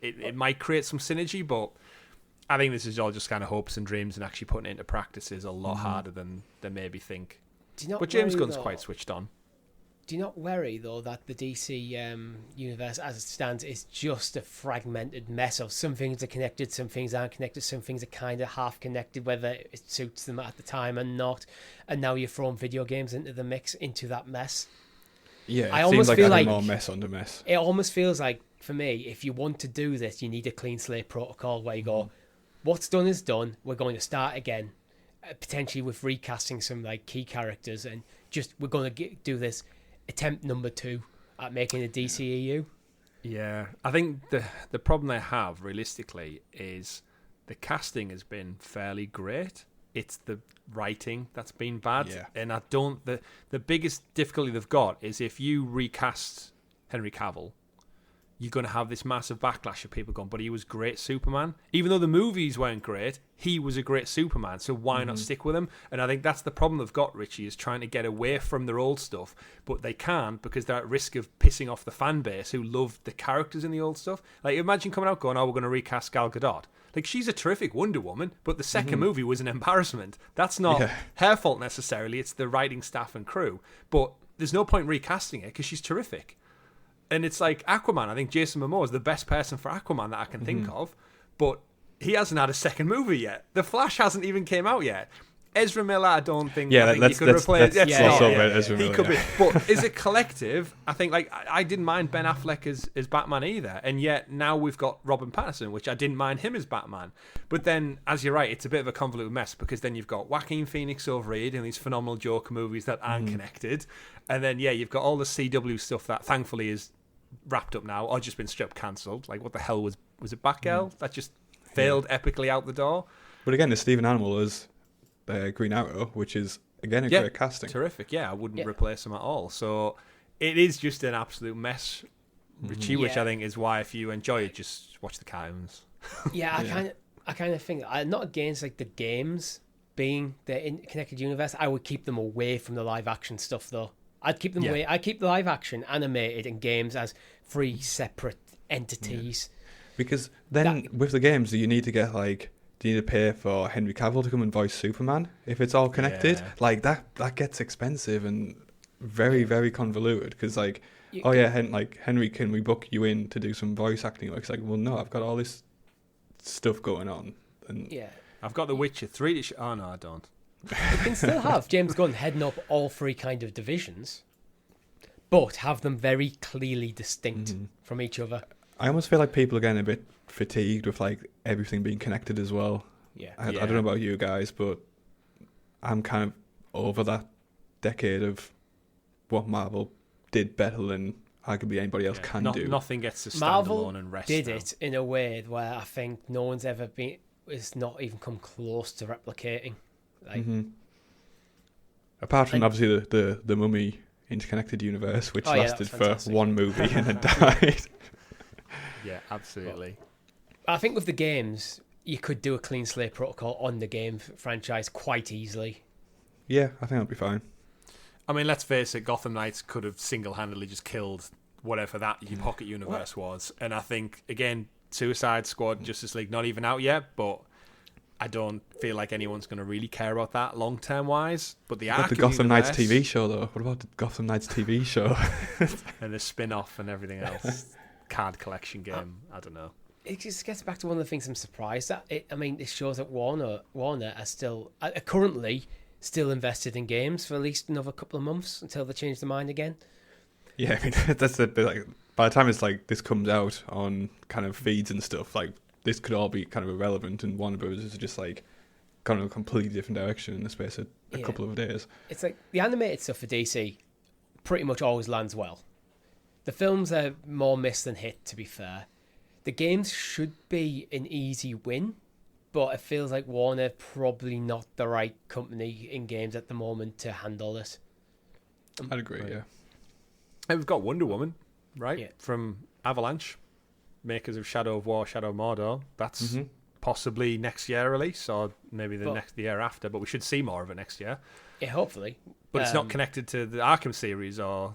[SPEAKER 2] it might create some synergy, but I think this is all just kind of hopes and dreams, and actually putting it into practice is a lot harder than they maybe think. But James Gunn's quite switched on.
[SPEAKER 1] Do you not worry, though, that the DC universe as it stands is just a fragmented mess of some things are connected, some things aren't connected, some things are kind of half connected, whether it suits them at the time or not, and now you're throwing video games into the mix, into that mess?
[SPEAKER 3] Yeah,
[SPEAKER 1] I almost feel like
[SPEAKER 3] more mess under mess.
[SPEAKER 1] It almost feels like, for me, if you want to do this, you need a clean slate protocol where you go, what's done is done, we're going to start again, potentially with recasting some like key characters, and just we're going to do this attempt number 2 at making a DCEU.
[SPEAKER 2] Yeah, I think the problem they have realistically is the casting has been fairly great. it's the writing that's been bad.
[SPEAKER 3] Yeah.
[SPEAKER 2] And I don't... The biggest difficulty they've got is if you recast Henry Cavill, you're going to have this massive backlash of people going, but he was great Superman. Even though the movies weren't great, he was a great Superman, so why not stick with him? And I think that's the problem they've got, Richie, is trying to get away from their old stuff, but they can't because they're at risk of pissing off the fan base who love the characters in the old stuff. Like, imagine coming out going, oh, we're going to recast Gal Gadot. Like, she's a terrific Wonder Woman, but the second movie was an embarrassment. That's not her fault necessarily, it's the writing staff and crew. But there's no point recasting it because she's terrific. And it's like Aquaman. I think Jason Momoa is the best person for Aquaman that I can think of, but he hasn't had a second movie yet. The Flash hasn't even came out yet. Ezra Miller, I don't think.
[SPEAKER 3] Yeah,
[SPEAKER 2] I think you could replace.
[SPEAKER 3] Ezra Miller.
[SPEAKER 2] He could be, but as a collective, I think like I didn't mind Ben Affleck as Batman either, and yet now we've got Robin Pattinson, which I didn't mind him as Batman. But then, as you're right, it's a bit of a convoluted mess because then you've got Joaquin Phoenix over here in these phenomenal Joker movies that aren't connected, and then you've got all the CW stuff that thankfully is wrapped up now or just been strip cancelled. Like, what the hell was it Batgirl that just failed epically out the door?
[SPEAKER 3] But again, the Stephen Animal is Green Arrow, which is again a great casting.
[SPEAKER 2] Terrific. I wouldn't replace him at all. So it is just an absolute mess, Richie, which I think is why if you enjoy it, just watch the cartoons.
[SPEAKER 1] I kind of think I'm not against like the games being the connected universe. I would keep them away from the live action stuff though. I'd keep them away. I'd keep the live action, animated, and games as three separate entities.
[SPEAKER 3] Because then with the games, you need to get like, do you need to pay for Henry Cavill to come and voice Superman if it's all connected? Like that gets expensive and very, very convoluted. Because like, Henry, can we book you in to do some voice acting? It's like, well, no, I've got all this stuff going on. And
[SPEAKER 2] I've got The Witcher 3 to oh no, I don't.
[SPEAKER 1] You can still have James Gunn heading up all three kind of divisions, but have them very clearly distinct from each other.
[SPEAKER 3] I almost feel like people are getting a bit fatigued with like everything being connected as well. I don't know about you guys, but I'm kind of over that decade of what Marvel did better than arguably anybody else can do.
[SPEAKER 2] Nothing gets to stand
[SPEAKER 1] Marvel
[SPEAKER 2] alone and rest.
[SPEAKER 1] Did
[SPEAKER 2] now.
[SPEAKER 1] it in a way where I think no one's ever been. It's not even come close to replicating. Like,
[SPEAKER 3] apart from obviously the Mummy interconnected universe, which lasted for one movie and then died.
[SPEAKER 2] Yeah, absolutely.
[SPEAKER 1] I think with the games, you could do a clean slate protocol on the game franchise quite easily.
[SPEAKER 3] Yeah, I think that'd be fine.
[SPEAKER 2] I mean, let's face it, Gotham Knights could have single-handedly just killed whatever that Pocket Universe was. And I think, again, Suicide Squad, Justice League, not even out yet, but I don't feel like anyone's going to really care about that long-term wise. But the
[SPEAKER 3] Gotham Knights TV show, though? What about the Gotham Knights TV show?
[SPEAKER 2] And the spin-off and everything else. Card collection game. I don't know.
[SPEAKER 1] It just gets back to one of the things I'm surprised at. It shows that Warner are still currently still invested in games for at least another couple of months until they change their mind again. Yeah,
[SPEAKER 3] I mean, that's a bit like, by the time it's like this comes out on kind of feeds and stuff, like this could all be kind of irrelevant, and Warner Bros. Is just like gone in a completely different direction in the space of a couple of days.
[SPEAKER 1] It's like the animated stuff for DC pretty much always lands well. The films are more miss than hit, to be fair. The games should be an easy win, but it feels like Warner probably not the right company in games at the moment to handle it.
[SPEAKER 3] I'd agree, yeah.
[SPEAKER 2] And we've got Wonder Woman, right? Yeah. From Avalanche, makers of Shadow of War, Shadow of Mordor. That's possibly next year release, or maybe the year after, but we should see more of it next year.
[SPEAKER 1] Yeah, hopefully.
[SPEAKER 2] But it's not connected to the Arkham series or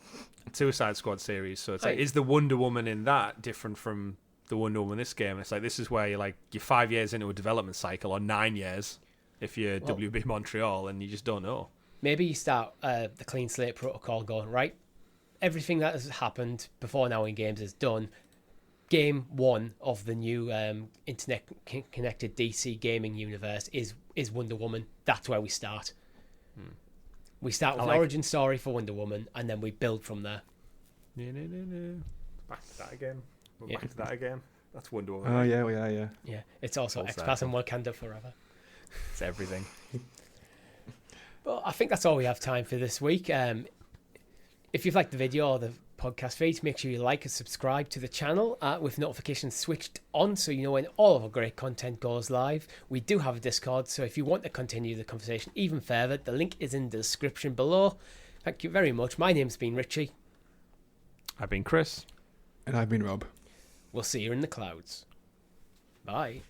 [SPEAKER 2] Suicide Squad series, so it's like, is the Wonder Woman in that different from the Wonder Woman in this game? It's like, this is where you're 5 years into a development cycle, or 9 years if you're WB Montreal, and you just don't know. Maybe
[SPEAKER 1] you start the clean slate protocol going, right, everything that has happened before now in games is done. Game 1 of the new internet connected DC gaming universe is Wonder Woman. That's where we start. We start with an origin story for Wonder Woman, and then we build from there.
[SPEAKER 2] Back to that again. Back to that again. That's Wonder Woman.
[SPEAKER 3] Oh, yeah.
[SPEAKER 1] Yeah, it's also XPass and Wakanda Forever.
[SPEAKER 2] It's everything.
[SPEAKER 1] But I think that's all we have time for this week. If you've liked the video or the podcast feed. Make sure you like and subscribe to the channel with notifications switched on so you know when all of our great content goes live. We do have a Discord, so if you want to continue the conversation even further, the link is in the description below. Thank you very much. My name's been Richie.
[SPEAKER 2] I've been Chris.
[SPEAKER 3] And I've been Rob.
[SPEAKER 1] We'll see you in the clouds. Bye.